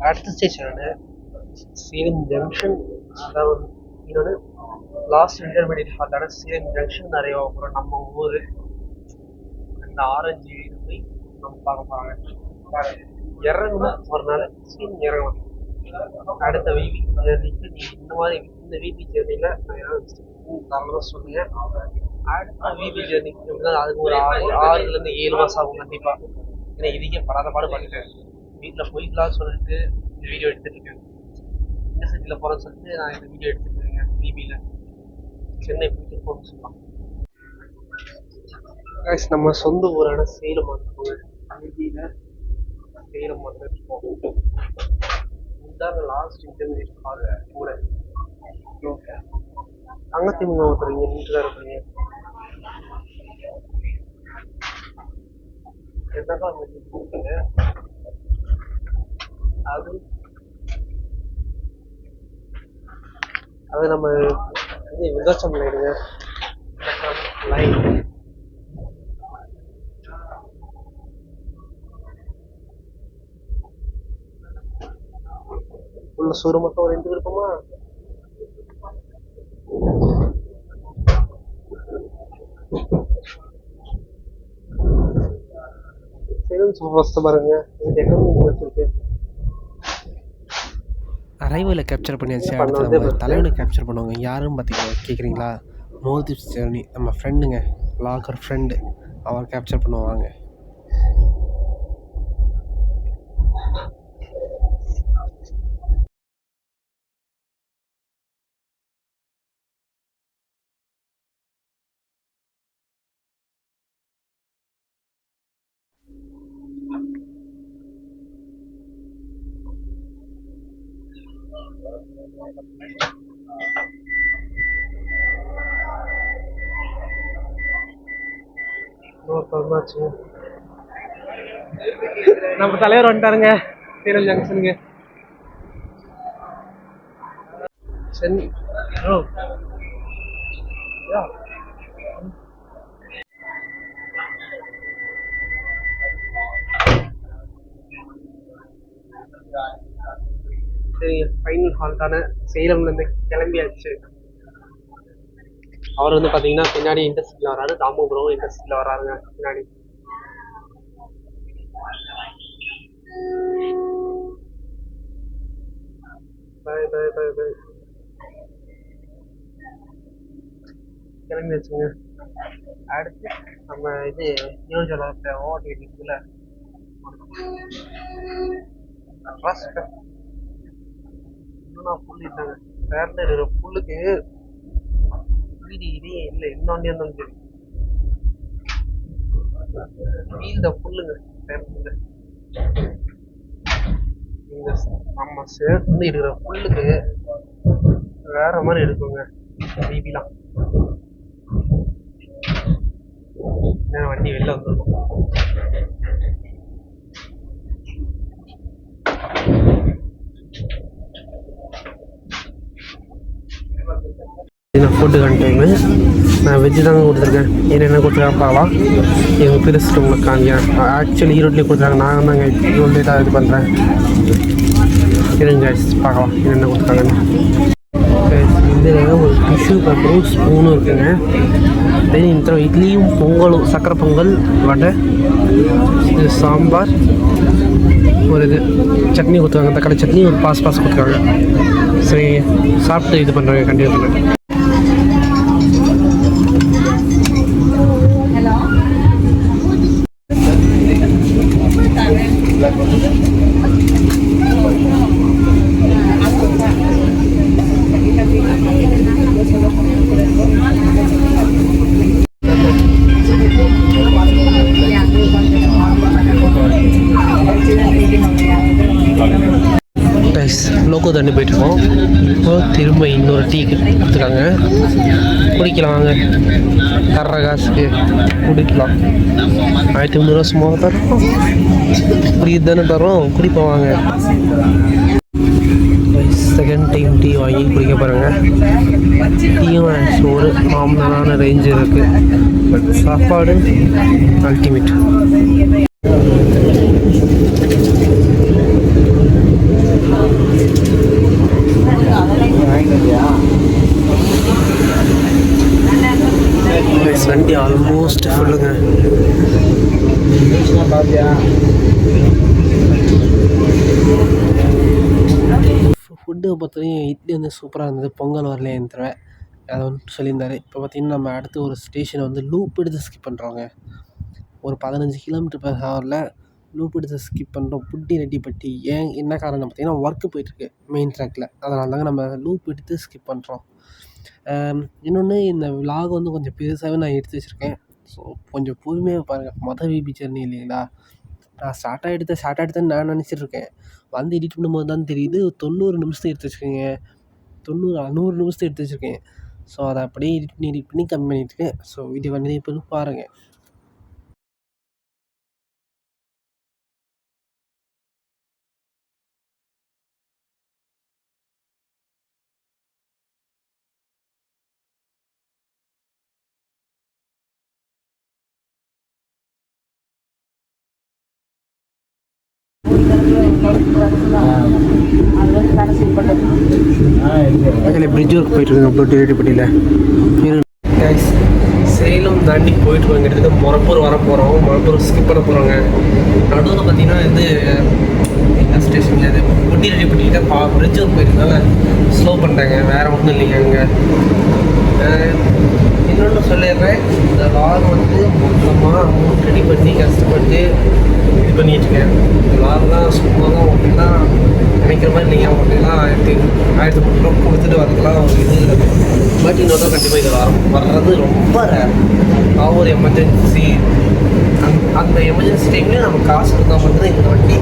அடுத்த ஸ்டேஷன் சேலம் ஜங்ஷன். அதாவது இன்னொன்று லாஸ்ட் இன்டர்மீடியட் ஹால்ட்டான சேலம் ஜங்ஷன் நிறைய போகிறோம். நம்ம ஊர் அந்த ஆரஞ்சு வீடு போய் நம்ம பார்க்க போகிறாங்க. இறங்கணும் ஒரு நாள் சீன் இறங்கணும். அடுத்த வீதி ஜேர்னிக்கு நீங்கள் இந்த மாதிரி இந்த வீதி ஜேர்னியில் தாராளமாக சொல்லுங்க. அடுத்த வீதி ஜேர்னிக்கு அப்படின்னா அதுக்கு ஒரு 6 7 மாதம் ஆகும் கண்டிப்பாக. ஏன்னா இதுக்கே படாத பாடு பண்ணிட்டேன். வீட்டில் போய்க்கலாம்னு சொல்லிட்டு இந்த வீடியோ எடுத்துட்டு இருக்கேன். இந்த சிட்டியில் போகிறேன்னு சொல்லிட்டு நான் இந்த வீடியோ எடுத்துட்டு இருக்கேன். டிவியில் சென்னை போயிட்டு போகணும்னு சொல்லலாம். நம்ம சொந்த ஊரான சேலம் வந்துருக்கோங்க. டிவியில் சேலம் வந்துருக்கோம். இதுதான் லாஸ்ட் இன்டர்மீடியட் கால் கூட. தங்கத்திமுக ஒருத்தர் இங்கே நின்று தான் இருப்பீங்க. என்னதான் கூப்பிட்டுங்க அது நம்ம இது விருதாச்சலம் லைனுங்க. லைன் உள்ள சோறு மட்டும் ஒரு 2 விருப்பமா. பாருங்க அரைவில் கேப்சர் பண்ணியாச்சு. அடுத்து நம்ம தலைவனை கேப்சர் பண்ணுவாங்க. யாருன்னு பார்த்தீங்கன்னா கேட்குறீங்களா, மோதிப் ஜெர்னி நம்ம ஃப்ரெண்டுங்க, லாகர் ஃப்ரெண்டு. அவர் கேப்சர் பண்ணுவாங்க. நம்ம தலைவர் வந்துட்டாருங்க சேலம் ஜங்ஷனுக்கு. சரி, ஃபைனல் ஹால்ட்டான சேலம்லேருந்து கிளம்பியாச்சு. அவர் வந்து பார்த்தீங்கன்னா பின்னாடி இண்டஸ்ட்ரியில் வராரு. தாமோபுரம் இண்டஸ்ட்ரியில் வராருங்க பின்னாடி. பாய் பாய் பாய் பாய். கிளம்பி வச்சுங்க. அடுத்து நம்ம இது யோஜனை ஓட்டி இருக்குல்ல இன்னும் புல் இட்டாங்க. பேரில் இருக்கிற புல்லுக்கு வீடு இதே இல்லை. இன்னொன்னே இருந்தாலும் சரி வீழ்ந்த புல்லுங்க பேருந்து. இந்த நம்ம சேர்ந்து இருக்கிற புல்லுக்கு வேற மாதிரி இருக்குங்க பிபிலாம். வண்டி வெளில வந்துருக்கும். ஃபுட்டுக்கான டைமு. நான் வெஜ்ஜு தாங்க கொடுத்துருக்கேன். என்ன கொடுத்துருக்காங்க பார்க்கலாம். எங்கள் பெருசு உங்களுக்கு காமிக்கிறேன். ஆக்சுவலி ஈரோட்லேயே கொடுத்துருக்காங்க. நான் தாங்க இவ்வளோ லேட்டாக இது பண்ணுறேன். இருங்க பார்க்கலாம் என்னென்ன கொடுத்துருக்காங்கன்னு. இதில் ஒரு டிஷ்யூ பேப்பரும் ஸ்பூனும் இருக்குங்க. தென் இந்த இட்லியும் பொங்கலும் சக்கரை பொங்கல் வடை இது சாம்பார் ஒரு இது சட்னி கொடுத்துருக்காங்க. தக்காளி சட்னி ஒரு பாஸ் கொடுத்துருக்காங்க. சரி சாப்பிட்டு இது பண்ணுறாங்க. கண்டிப்பாக பண்ணுறேன். லோக்கோ தண்ணி போயிட்டுருக்கோம். இப்போ திரும்ப இன்னொரு டீ கொடுத்துருக்காங்க. குடிக்கலாம் வாங்க. தர்ற காசுக்கு குடிக்கலாம். 1300 சும்மா தரோம். குடிக்கிறது தானே தரோம். குடிப்போம் வாங்க. செகண்ட் டைம் டீ வாங்கி குடிக்க பாருங்க. டீயும் ஒரு நார்மலான ரேஞ்சு இருக்குது. பட் சாப்பாடு அல்டிமேட். வண்டி ஆல்மோஸ்ட் ஃபுல்லுங்க. ஃபுட்டு பொறுத்தவரையும் இட்லி வந்து சூப்பராக இருந்தது. பொங்கல் வரலையேன்னு தவிர அதை வந்து சொல்லியிருந்தார். இப்போ பார்த்திங்கன்னா நம்ம அடுத்து ஒரு ஸ்டேஷனை வந்து லூப் எடுத்து ஸ்கிப் பண்ணுறோங்க. ஒரு 15 km/h லூப் எடுத்து ஸ்கிப் பண்ணுறோம். புட்டி ரெட்டிப்பட்டி. ஏன் என்ன காரணம் பார்த்திங்கன்னா ஒர்க்கு போயிட்டுருக்கு மெயின் ட்ராக்கில். அதனால தாங்க நம்ம லூப் எடுத்து ஸ்கிப் பண்ணுறோம். இன்னொன்று இந்த விலாக் வந்து கொஞ்சம் பெருசாகவே நான் எடுத்து வச்சுருக்கேன். ஸோ கொஞ்சம் பொறுமையாக பாருங்கள். விபி ஜர்னி இல்லைங்களா. நான் ஷார்ட்டாக எடுத்தேன்னு நான் நினச்சிட்ருக்கேன். வந்து எடிட் பண்ணும்போது தான் தெரியுது 90 நிமிஷத்தை எடுத்து வச்சுருக்கேங்க. 100 நிமிஷத்தை எடுத்து வச்சுருக்கேன். ஸோ அதை அப்படியே எடிட் பண்ணி கம்மி பண்ணிட்டுருக்கேன். ஸோ வீடியோ கண்டினியூ பண்ணி பாருங்கள். அதில் பிரிட்ஜ் ஒர்க் போயிட்டுருங்க. அப்புறம் ரெட்டிப்பட்டியில் சேலம் தாண்டி போயிட்டு இருக்கோம். கிட்டத்தட்ட மொரப்பூர் வர போகிறோம். மொரப்பூர் ஸ்கிப் பண்ண போகிறோங்க. நடுவில் பார்த்தீங்கன்னா இது என்ன ஸ்டேஷன் அது ரெட்டிப்பட்டிக்கிட்ட பிரிட்ஜ் ஒர்க் போயிருக்கனால ஸ்லோ பண்ணிட்டாங்க. வேறு ஒன்றும் இல்லைங்க. அங்கே இன்னொன்று சொல்லிடுறேன். இந்த லாக் வந்து மொத்தமாக அமௌண்ட் ரெடி பண்ணி கஷ்டப்பட்டு இது பண்ணிட்டுருக்கேன். லாக்லாம் சும்மா தான் அப்படிலாம் நினைக்கிற மாதிரி இல்லைங்க. அப்படிலாம் 1300 கொடுத்துட்டு வரதுலாம் ஒரு இது இல்லை. பட் இன்னொரு கண்டிப்பாக இது வர்றது ரொம்ப ரேர். ஒரு எமர்ஜென்சி அந்த எமர்ஜென்சி டைம்லேயும் நம்ம காசு கொடுத்தா மட்டும்தான் இந்த வண்டி.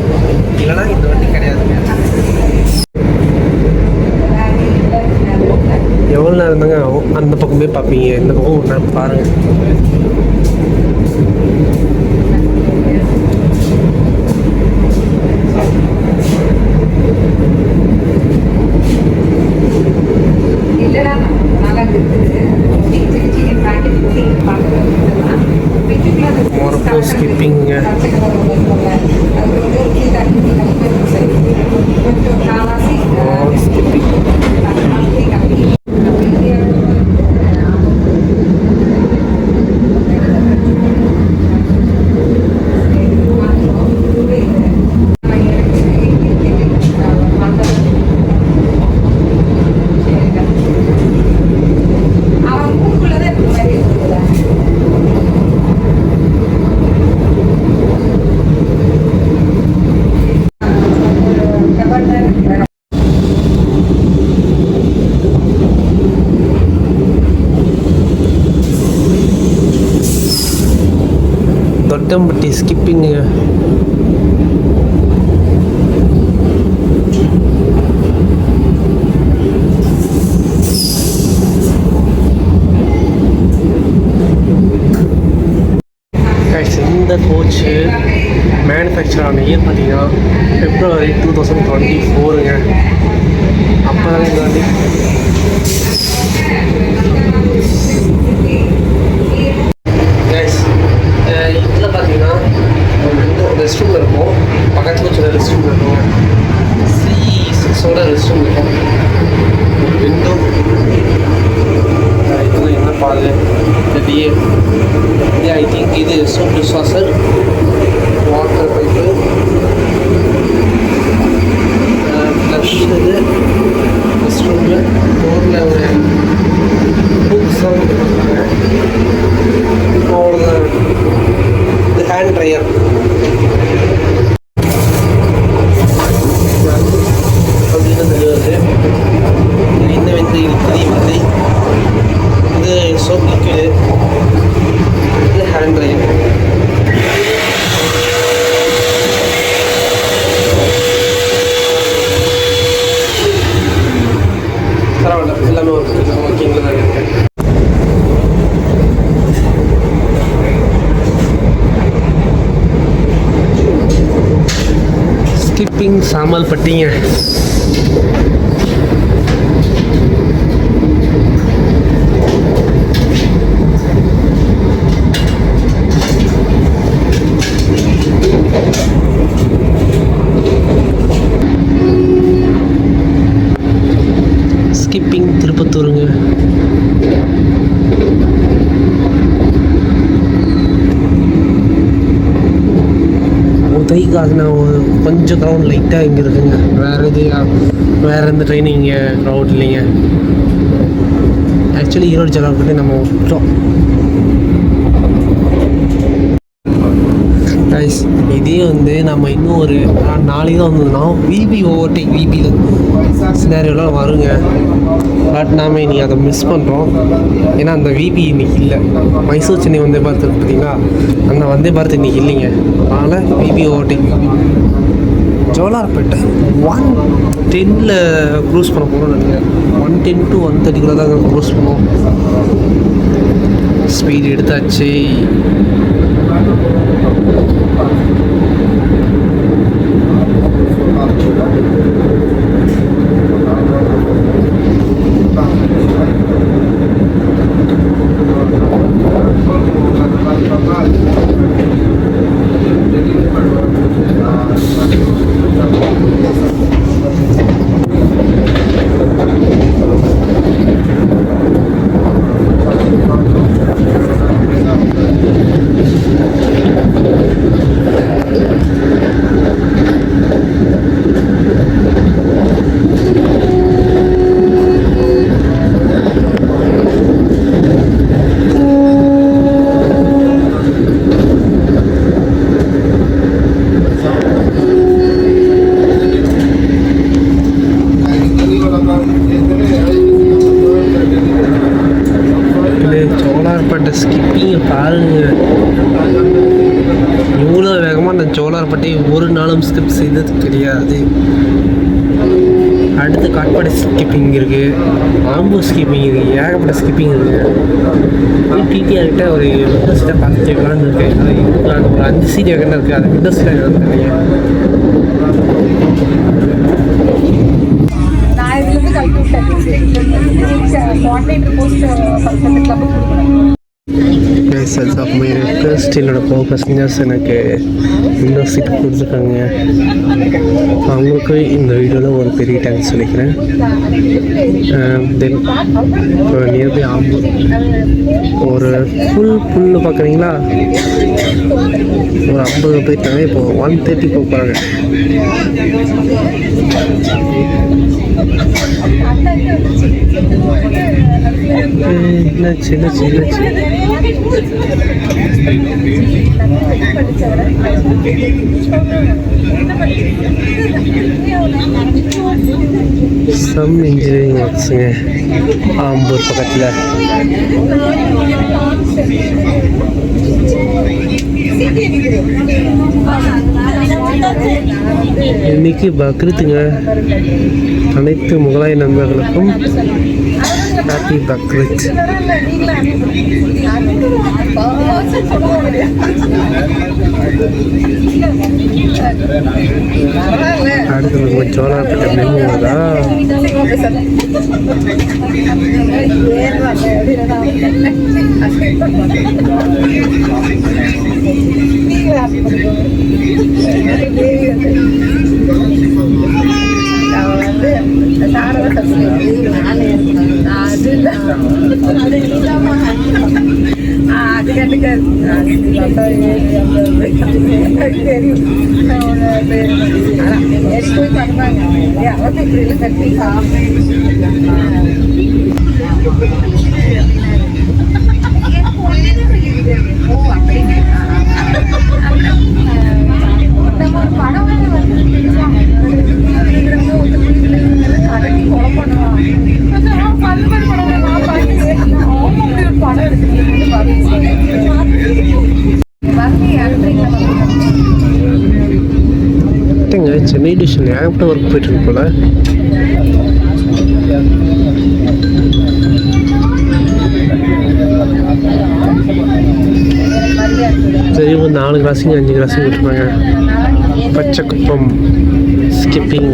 இல்லைனா இந்த வண்டி கிடையாதுங்க. எவ்வளோ நேரம் தாங்க அந்த பக்கம் போய் பார்ப்பீங்க. இந்த பக்கம் ஒரு நேரம் பாருங்கள். மொரப்பூர் ஸ்கிப்பிங்க. தட்டம்பட்டி ஸ்கிப்பிங்க. இந்த கோச்சு மேனுஃபேக்சர் ஆன இயர் பார்த்தீங்கன்னா February 2024ங்க. அப்போ தான் இந்த வண்டி இதில் பார்த்தீங்கன்னா ரெஸ்ட் ரூம் இருக்கும், பக்கத்தில் சில ரெஸ்ட் ரூம் இருக்கும், C6ஓட ரெஸ்ட் ரூம் இருக்கும். விண்டோ இதெல்லாம் என்ன பாது டிஏ ஐ திங்க் இது soap dishwasher, water pipe, plus இது ரெஸ்ட் ரூமில் டோரில் ஒரு புக்ஸாக கொடுத்துருக்காங்க. அவ்வளோதான். இது ஹேண்ட் ட்ரையர். அப்படின்னு தெரியாது. இந்த வந்து இது பெரிய வந்து இது சோப் லிக்விடு, இது ஹேண்ட் ட்ரையர். பரவாயில்ல, எல்லாமே ஓகேங்களா தான் இருக்கேன். ஸ்கிப்பிங் சாமல் பட்டிங்க. ஸ்கிப்பிங் திருப்பத்தூருங்க. உதய்காக கொஞ்சம் க்ரௌண்ட் லைட்டாக இங்கே இருக்குங்க. வேறு எந்த ட்ரெயினிங் இங்கே க்ரௌட் இல்லைங்க. ஆக்சுவலி ஈரோடு ஜலாப்பட்டி நம்ம விட்டோம். கைஸ் இதே வந்து நம்ம இன்னும் ஒரு நாளைக்கு தான் வந்ததுன்னா விபி ஓவர்டேக் விபியில் சினாரியோலாம் வருங்க. பட் நாம் இன்றைக்கி அதை மிஸ் பண்ணுறோம். ஏன்னா அந்த விபி இன்றைக்கி இல்லை. மைசூர் சென்னை வந்தே பாரத் பார்த்தீங்களா, அந்த வந்தே பாரத் இன்றைக்கி இல்லைங்க. அதனால் விபி ஓவர்டேக் ஜோலார்பேட்டை 110 க்ரூஸ் பண்ண போகிறோம்னு நினைக்கிறேன். 110 to 130 தான் க்ரூஸ் பண்ணுவோம். ஸ்பீட் எடுத்தாச்சு. ஜோலார்பேட்டை ஸ்கிப்பிங்க பாருங்க. இவ்வளோ வேகமாக நான் ஜோலார்பேட்டை ஒரு நாளும் ஸ்கிப் செய்தது கிடையாது. அடுத்து காட்பாடி ஸ்கிப்பிங் இருக்குது, ஆம்பூர் ஸ்கிப்பிங் இருக்குது, ஏகப்பட்ட ஸ்கிப்பிங் இருக்குது. டிடிஆர்கிட்ட ஒரு விண்டோ சீட்டை பார்த்து கேட்கலான்னு இருக்குது. அது ஒரு 5 சீட் வேகன்னு இருக்குது. அது விண்டோ சீட்டாக என்னன்னு தெரியல. as of my request என்னோட passengers எனக்கு விண்டோ சீட் கொடுத்துருக்காங்க. அவங்களுக்கு இந்த வீடியோவில் ஒரு பெரிய தேங்க்ஸ் சொல்லிக்கிறேன். தென் நியர்பை ஆம்பூர் ஒரு புல்லு பார்க்குறீங்களா, ஒரு 50 போயிட்டாங்க. இப்போது 130 போகிறாங்க. சின்ன சம் இன்ஜினியரிங் ஒர்க்ஸுங்க ஆம்பூர் பக்கத்தில். இன்னைக்கு பக்ரீத்துங்க. அனைத்து முகலாய நண்பர்களுக்கும் ஹாப்பி பக்ரீத். அடுத்து நம்ம சோழாப்பேட்டை மெமுவதா சென்னை டிவிஷன் ஏகப்பட்ட ஒர்க் போயிட்டு இருக்கு போல. சரி, ஒரு 4 கிராசிங் 5 கிராசிங் விட்டுருப்பாங்க. பச்சைக்குப்பம் ஸ்கிப்பிங்.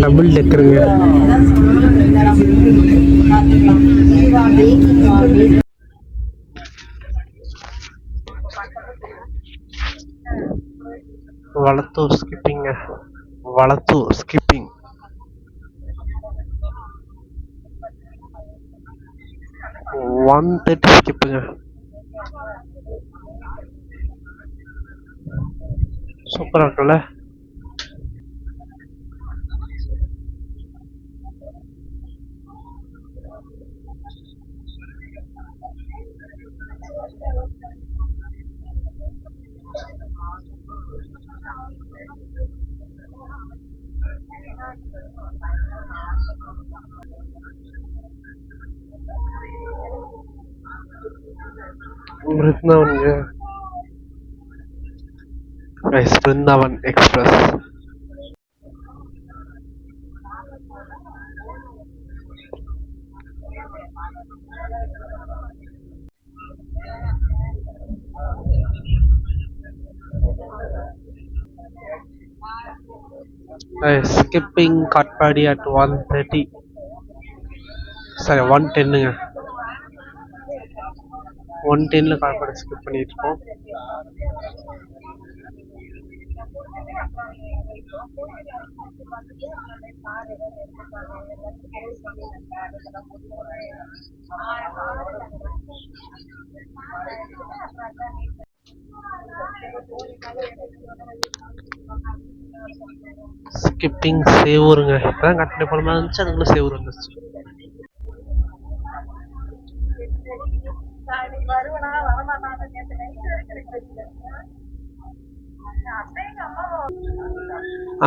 டபுள் டெக்கருங்க. வளத்தூர் ஸ்கிப்பிங்க. வளத்தூர் ஸ்கிப்பிங். $130 ஸ்கிப்புங்க. சூப்பரா இருக்குல்ல. Brindavan express. Skipping Katpadi at 130. சரி, 110ங்க. 110ல காட்பாடி ஸ்கிப் பண்ணிட்டு இருக்கோம். ஸ்கிப்பிங் சேவூருங்க. இப்பதான் கட்டின படமா இருந்துச்சு, அதுக்குள்ள சேவூர் வந்துச்சு.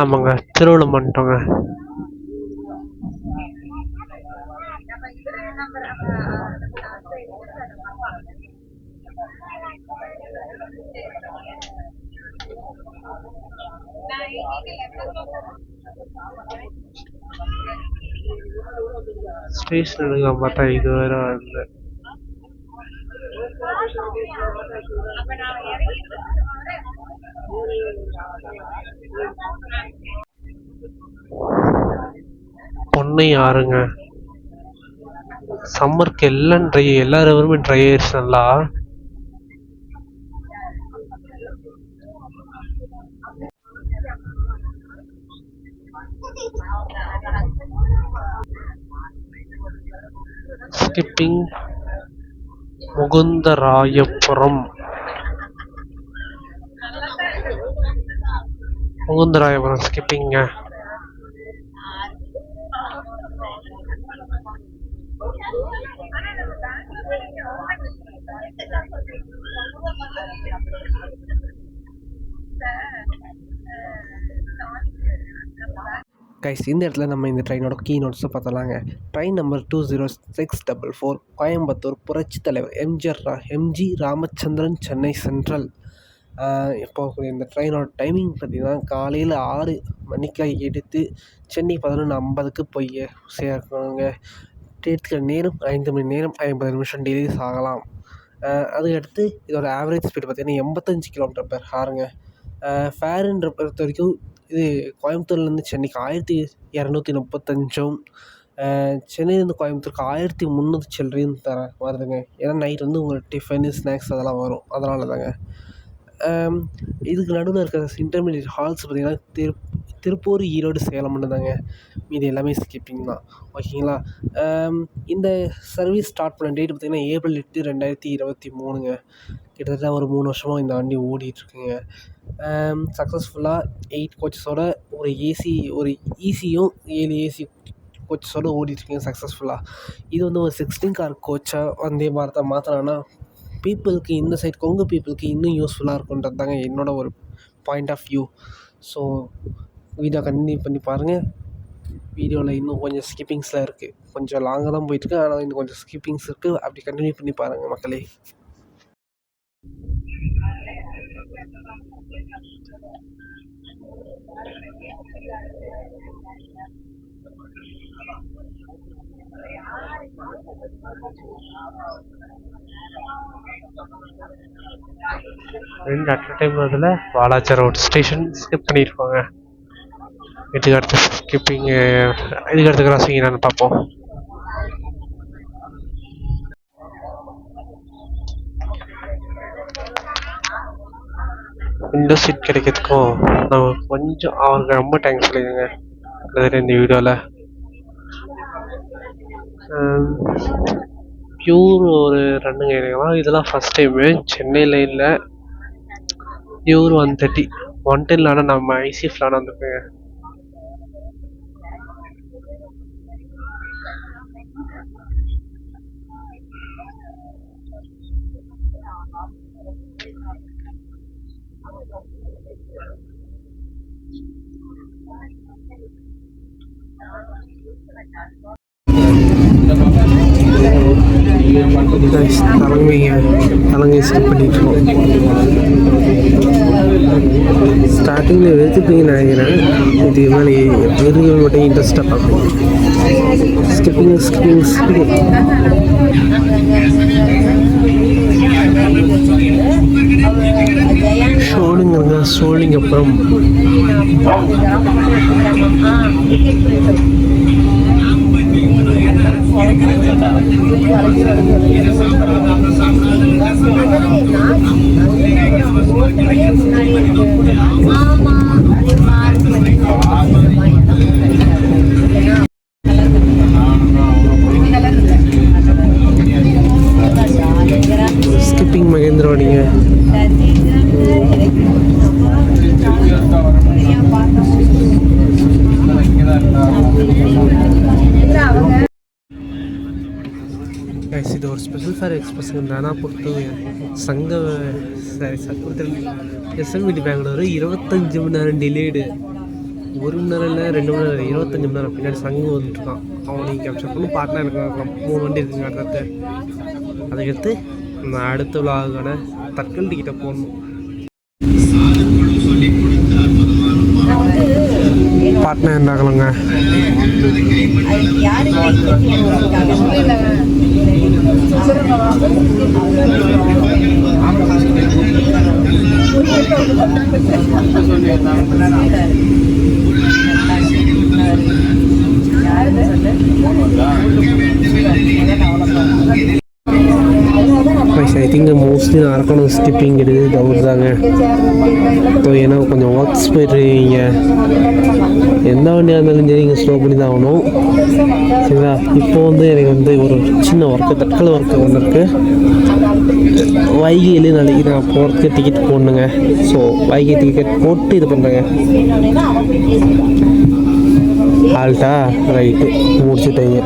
ஆமாங்க, திருவள்ளம் பண்ணிட்டோங்க. ஸ்டேஷனுக்கு பார்த்தா இது வேற வருது. பொன்னை ஆறுங்க. சம்மருக்கு எல்லாம் ட்ரை, எல்லாரும் ட்ரை ஆயிடுச்சு நல்லா. Skipping Mukundarayapuram. Mukundarayapuram skipping. Guys, இந்த இடத்துல நம்ம இந்த ட்ரெயினோட கீ நோட்ஸை பார்த்தலாங்க. ட்ரெயின் நம்பர் 20644 கோயம்புத்தூர் புரட்சி தலைவர் எம்ஜி ராமச்சந்திரன் சென்னை சென்ட்ரல். இப்போ இந்த ட்ரெயினோட டைமிங் பார்த்திங்கன்னா காலையில் 6 மணிக்கு எடுத்து சென்னை 11:50 போய் சேர்க்கணுங்க. எடுத்துக்கிற நேரம் 5 மணி நேரம் 50 நிமிஷம் டிலேஸ் ஆகலாம். அதுக்கடுத்து இதோட ஆவரேஜ் ஸ்பீடு பார்த்திங்கன்னா 85 km/hங்க. ஃபேருன்ற பொறுத்த வரைக்கும் இது கோயம்புத்தூர்லேருந்து சென்னைக்கு 1235, சென்னையிலேருந்து கோயம்புத்தூருக்கு 1300 சில்லறையும் வருதுங்க. ஏன்னா நைட் வந்து உங்களுக்கு டிஃபனு ஸ்நாக்ஸ் அதெல்லாம் வரும், அதனால தாங்க. இதுக்கு நடுவில் இருக்கிற இன்டர்மீடியட் ஹால்ஸ் பார்த்திங்கன்னா திருப்பூர், ஈரோடு, சேலம் மட்டும் தாங்க. மீதி எல்லாமே ஸ்கிப்பிங் தான். ஓகேங்களா. இந்த சர்வீஸ் ஸ்டார்ட் பண்ண டேட் பார்த்திங்கன்னா April 8, 2023ங்க. கிட்டத்தட்ட ஒரு 3 வருஷமாக இந்த வண்டி ஓடிட்டுருக்குங்க. சக்ஸஸ்ஃபுல்லாக 8 கோச்சஸோட ஒரு ஈசியும் 7 ஏசி கோச்சஸோடு ஓடிட்டுருக்குங்க சக்ஸஸ்ஃபுல்லாக. இது வந்து ஒரு 16 கார் கோச்சாக வந்தே பாரத்தை மாற்றினாங்கன்னா பீப்புளுக்கு, இந்த சைட் கொங்கு பீப்புளுக்கு இன்னும் யூஸ்ஃபுல்லாக இருக்குன்றது தாங்க என்னோட ஒரு point of view. So video continue பண்ணி பாருங்கள். வீடியோவில் இன்னும் கொஞ்சம் ஸ்கிப்பிங்ஸ்லாம் இருக்குது. கொஞ்சம் லாங்காக தான் போயிட்டுருக்கு, ஆனால் இன்னும் கொஞ்சம் ஸ்கிப்பிங்ஸ் இருக்குது. அப்படி கண்டினியூ பண்ணி பாருங்கள் மக்களே. ரெண்டு அட் டைம் அதில் வாலாஜா ரோட் ஸ்டேஷன் ஸ்கிப் பண்ணியிருப்பாங்க. இதுக்கு அடுத்து ஸ்கிப்பிங்கு, இதுக்கு அடுத்து கிராசிங் என்னன்னு பார்ப்போம். விண்டோ சீட் கிடைக்கிறதுக்கும் நம்ம கொஞ்சம் அவருக்கு ரொம்ப தேங்க்ஸ் சொல்லிடுங்க இந்த வீடியோவில். பியூர் ஒரு ரன்னுங்க எடுக்கலாம். இதெல்லாம் ஃபஸ்ட் டைமு சென்னையில் இல்லை. பியூர் 130 110 ஆனால் நம்ம ஐசிஎஃப்லான வந்துருக்குங்க. தலைமை ஸ்கிப் பண்ணிட்டுருக்கோம். ஸ்டார்டிங்கில் வெறுத்துப்பீங்கன்னு நினைக்கிறேன். இதுக்கு மேலே வெறுங்க மட்டும் இன்ட்ரெஸ்ட்டாக பார்ப்போம். ஸ்கிப்பிங் ஷோலிங் அப்புறம் ஸ்கிப்பிங் மகேந்திரோடிங்க. இது ஒரு ஸ்பெஷல் ஃபார் எக்ஸ்பிரஸ் தானா பொறுத்து சங்க எஸ்எல்விடி பெங்களூர் 25 மணி நேரம் டிலேடு. 1 மணி நேரம் இல்லை, 2 மணி நேரம், 25 மணி நேரம் பின்னாடி சங்கம் வந்துட்டுருக்கான். அவனை கேப்சர் பண்ணி பார்ட்னர் எனக்கு 3 வண்டி இருக்குங்க. அடுத்து அதுக்கடுத்து நான் அடுத்த விழாவான தக்கல் டிக்கெட்டை போடணும். பார்ட்னர் இருந்தாங்களாங்க. ஐ திங்க் மோஸ்ட்லி நான் அரக்கணும் ஸ்கிப்பிங் எடுக்குது டவுட் தாங்க. ஸோ ஏன்னா கொஞ்சம் ஒர்க்ஸ் போயிட்டுருக்கீங்க, எந்த வண்டியாக இருந்தாலும் சரி நீங்கள் ஸ்லோ பண்ணி தான் ஆகணும் சரிங்களா. இப்போ வந்து எனக்கு வந்து ஒரு சின்ன ஒர்க்கு, தட்கல் ஒர்க்கு ஒன்று இருக்குது. வைகையில் நாளைக்கு நான் போகிறதுக்கு டிக்கெட் போடணுங்க. ஸோ வைகை டிக்கெட் போட்டு இது பண்ணுறேங்க. ஹால்ட்டா ரைட்டு முடிச்சுட்டேங்க.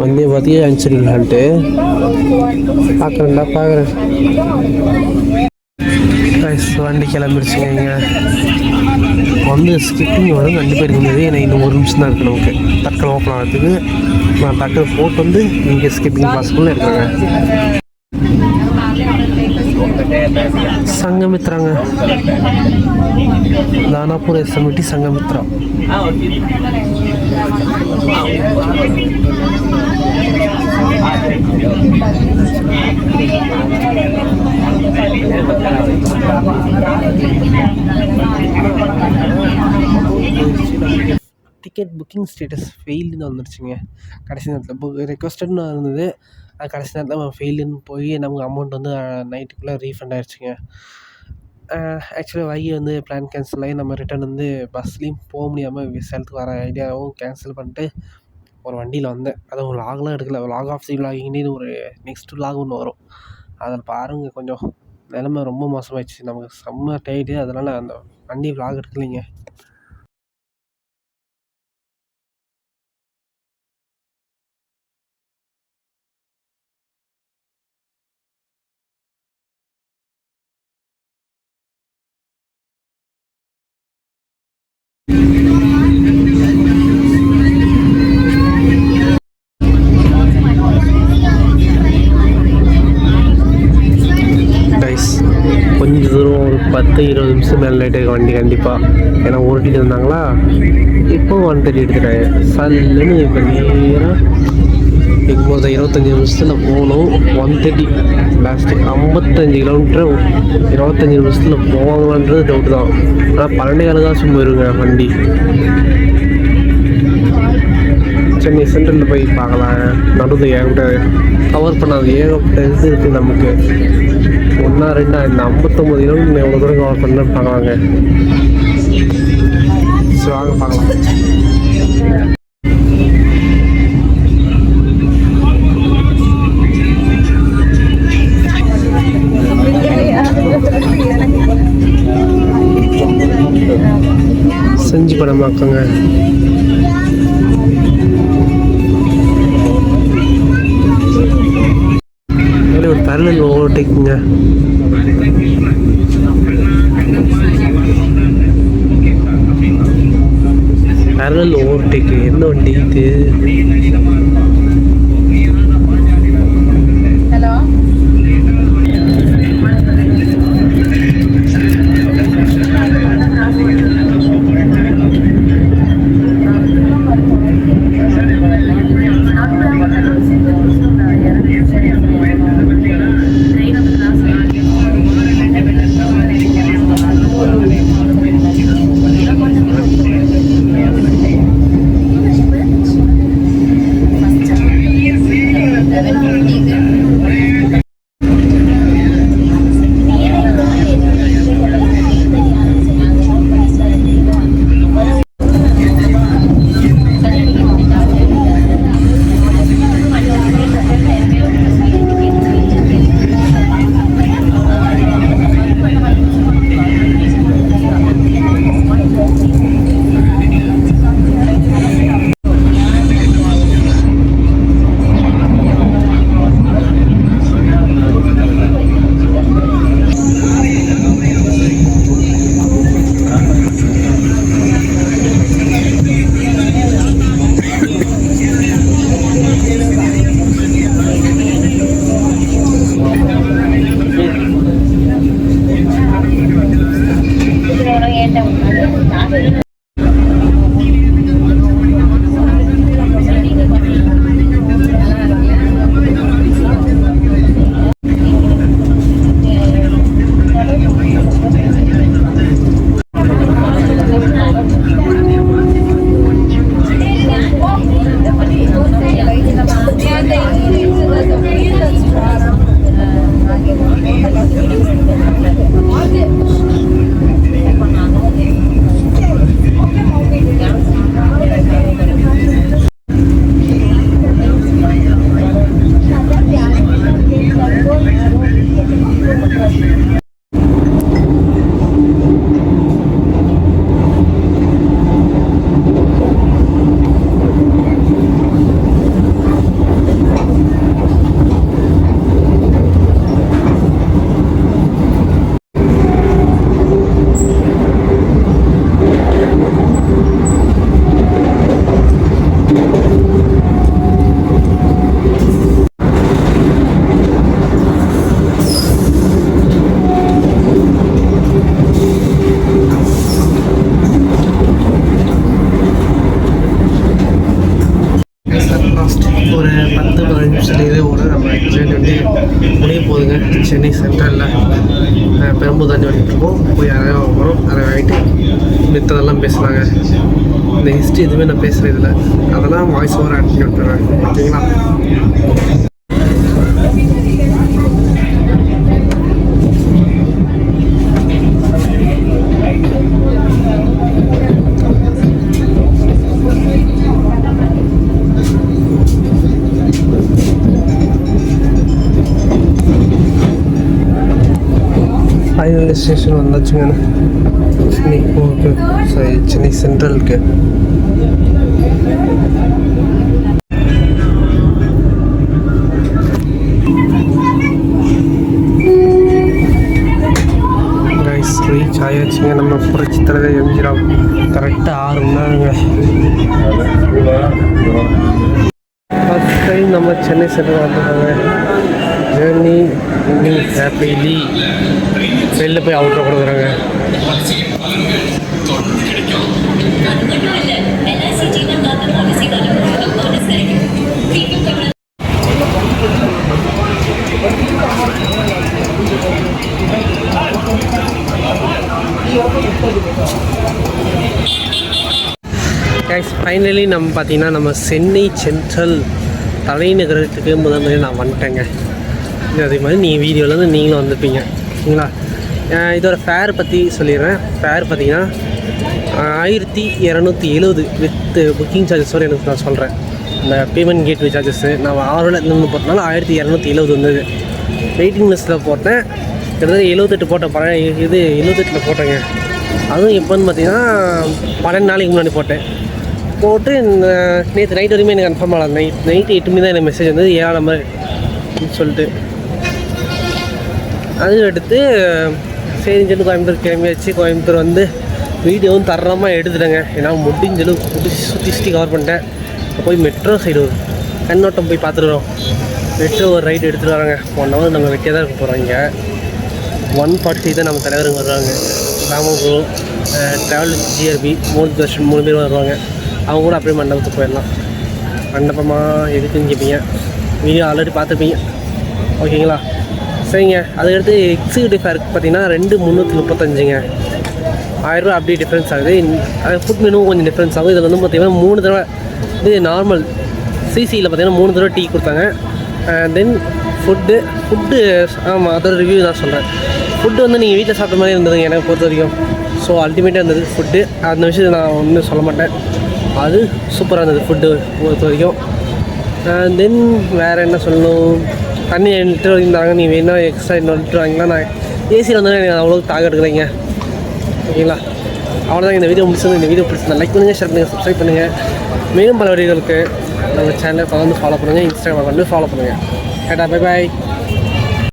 வந்தே பார்த்தீங்க அன்சரிங் ஹால்ட்டு பார்க்குறேன். வண்டி கிளம்பிடுச்சுங்க. இங்கே வந்து ஸ்கிப்பிங் வரும் 2 பேருக்கு இருந்தது. ஏன்னா இன்னும் 1 நிமிஷம் தான் இருக்குது நமக்கு தட்கல் ஓப்பன் ஆகிறதுக்கு. நான் தட்கல் போட்டு வந்து இங்கே ஸ்கிப்பிங் பாஸ்க்குள்ளே இருக்கிறேங்க. சங்கமித்ராங்க, Danapur SMT Sanghamitra. Ticket booking status ஃபெயில்டுன்னு வந்துருச்சுங்க. கடைசி நேரத்தில் ரெக்வஸ்டட்னு இருந்தது, அது கடைசி நேரத்தில் ஃபெயிலுன்னு போய் நமக்கு அமௌண்ட் வந்து நைட்டுக்குள்ளே ரீஃபண்ட் ஆகிடுச்சிங்க. ஆக்சுவலாக வைகை வந்து பிளான் கேன்சல் ஆகி நம்ம ரிட்டன் வந்து பஸ்லேயும் போக முடியாமல் சேலத்துக்கு வர ஐடியாவும் கேன்சல் பண்ணிட்டு ஒரு வண்டியில் வந்தேன். அதுவும் லாக்லாம் எடுக்கல, லாக் ஆஃப் தி லாகிங்னு ஒரு நெக்ஸ்ட்டு லாக் ஒன்று வரும், அதில் பாருங்கள். கொஞ்சம் நிலமை ரொம்ப மோசமாகிடுச்சு, நமக்கு செம்ம டயர்டு. அதனால் அந்த வண்டி லாக் எடுக்கலைங்க. கொஞ்சம் தூரம் ஒரு 10-20 நிமிஷம் மேலே லேட் ஆகும் வண்டி கண்டிப்பாக. ஏன்னா ஓட்டிகிட்டு இருந்தாங்களா. இப்போ 1:30 எடுத்துட்டாங்க சல்லுன்னு. இப்போ நேராக இப்போது 25 நிமிஷத்தில் போகணும். 1:30 லாஸ்ட்டு 55 கிலோமீட்டர் 25 நிமிஷத்தில் போவாங்களான்றது டவுட் தான். ஆனால் 12 காசும் போயிருங்க வண்டி. சென்னை சென்ட்ரலில் போய் பார்க்கலாம். நடுவில் ஏகப்பட்ட கவர் பண்ணாது, ஏகப்பட்ட இது இருக்குது நமக்கு. 1-2 இந்த 59 கிலோமீட்டர் எவ்வளோ தூரம் கவர் பண்ண பார்க்கலாங்க. ஸோ வாங்க பார்க்கலாம். செஞ்சு படமாக்கங்க. ஒரு பேரலல் ஓவர்டேக்குங்க. பேரலல் ஓவர்டேக்கு என்ன வண்டி இது? வழியே போகுதுங்க. சென்னை சென்ட்ரலில் பெரும்பூர் தாண்டி வந்துட்டுருக்கோம். போய் அரை வரும், அரை வாங்கிட்டு மித்ததெல்லாம் பேசுகிறாங்க. இந்த ஹிஸ்ட்ரி எதுவுமே நான் பேசுகிறது இல்லை, அதெல்லாம் வாய்ஸ் ஓவர் ஆட் பண்ணி விட்டுருவேன். ஓகேங்களா? ஃபைனல் ஸ்டேஷன் வந்தாச்சுங்க. சென்னை போகுது, சாரி சென்னை சென்ட்ரலுக்கு. கைஸ் ரீச் ஆயாச்சுங்க. நம்ம புரட்சி தலைவர் எம்ஜிஆர் கரெக்டாக 6 மணி நேரங்க. ஃபஸ்ட் டைம் நம்ம சென்னை சென்ட்ரல் வந்துருக்காங்க. ஜேர்னி ஹாப்பிலி வெளில போய் அவுட்ரு கொடுக்குறாங்க. கைஸ் ஃபைனலி நம்ம பார்த்தீங்கன்னா நம்ம சென்னை சென்ட்ரல் தலைநகரத்துக்கு முதல்ல நான் வந்துட்டேங்க. அதே மாதிரி நீங்கள் வீடியோவில் வந்து நீங்களும் வந்துருப்பீங்க. சரிங்களா? இதோட ஃபேர் பற்றி சொல்லிடுறேன். ஃபேர் பார்த்தீங்கன்னா 1270 வித் புக்கிங் சார்ஜஸோடு எனக்கு நான் சொல்கிறேன். இந்த பேமெண்ட் கேட்வே சார்ஜஸ்ஸு நான் 6 நின்று போட்டனால 1270 வந்தது. வெயிட்டிங் லிஸ்ட்டில் போட்டேன். கிட்டத்தட்ட 78 போட்டேன். இது 78 போட்டேங்க. அதுவும் எப்போன்னு பார்த்தீங்கன்னா 12 நாளைக்கு முன்னாடி போட்டு நேற்று நைட் வரைக்குமே எனக்கு கன்ஃபார்ம் ஆகல. நைட்டு 8 மணி தான் எனக்கு மெசேஜ் வந்தது 7 நம்பர் சொல்லிட்டு. அது எடுத்து சரின்னு சொல்லி கோயம்புத்தூர் கிளம்பியாச்சு. கோயம்புத்தூர் வந்து வீடியோவும் தரமாக எடுத்துட்டேங்க. ஏன்னா முடிஞ்சளவு சுற்றி கவர் பண்ணிட்டேன். போய் மெட்ரோ சைடு ஒரு கண்ணோட்டம் போய் பார்த்துருவோம். மெட்ரோ ஒரு ரைடு எடுத்துகிட்டு வராங்க. 1 hour நம்ம வெட்டியாக தான் இருக்க போகிறோம். இங்கே 1:40 தான் நம்ம தலைவருங்க வருவாங்க. ராமகுரு ட்ராவல் ஜிஆர்பி 3 வருஷம் 3 பேர் வருவாங்க. அவங்க கூட அப்படியே மண்டபத்துக்கு போயிடலாம். மண்டபமாக எதுக்குன்னு கேட்பீங்க. வீடியோ ஆல்ரெடி பார்த்துருப்பீங்க. ஓகேங்களா? சரிங்க. அதுக்கடுத்து எக்ஸிக்யூட்டிவ் ஃபேருக்கு பார்த்தீங்கன்னா 2335ங்க. 1000 ரூபா அப்படியே டிஃப்ரென்ஸ் ஆகுது. அது ஃபுட் மெனுவும் கொஞ்சம் டிஃப்ரென்ஸ் ஆகும். இதில் வந்து பார்த்திங்கன்னா 3 தடவை இது நார்மல் சிசியில் பார்த்திங்கன்னா 3 தடவை டீ கொடுத்தாங்க. தென் ஃபுட்டு ஆமாம், அதோட ரிவ்யூ தான் சொல்கிறேன். ஃபுட்டு வந்து நீங்கள் வீட்டில் சாப்பிட்ட மாதிரி இருந்ததுங்க எனக்கு பொறுத்த வரைக்கும். ஸோ அல்டிமேட்டாக இருந்தது ஃபுட்டு. அந்த விஷயத்தை நான் ஒன்றும் சொல்ல மாட்டேன். அது சூப்பராக இருந்தது ஃபுட்டு பொறுத்த வரைக்கும். தென் வேறு என்ன சொல்லணும், தண்ணி 2 லிட்டர் இருந்தாங்க. நீ வேணால் எக்ஸ்ட்ரா 2 லிட்டர் வாங்கினா நான் ஏசியில் வந்தாலும் எனக்கு அவ்வளோக்கு தாக எடுக்கலைங்க. ஓகேங்களா? அவ்வளோதான் இந்த வீடியோ முடிச்சது. இந்த வீடியோ பிடிச்சிருந்தா லைக் பண்ணுங்கள், ஷேர் பண்ணுங்கள், சப்ஸ்கிரைப் பண்ணுங்கள். மேலும் பல வீடியோகளுக்கு நம்ம சேனலை தொடர்ந்து ஃபாலோ பண்ணுங்கள். இன்ஸ்டாகிராம் வந்து ஃபாலோ பண்ணுங்கள். Bye bye.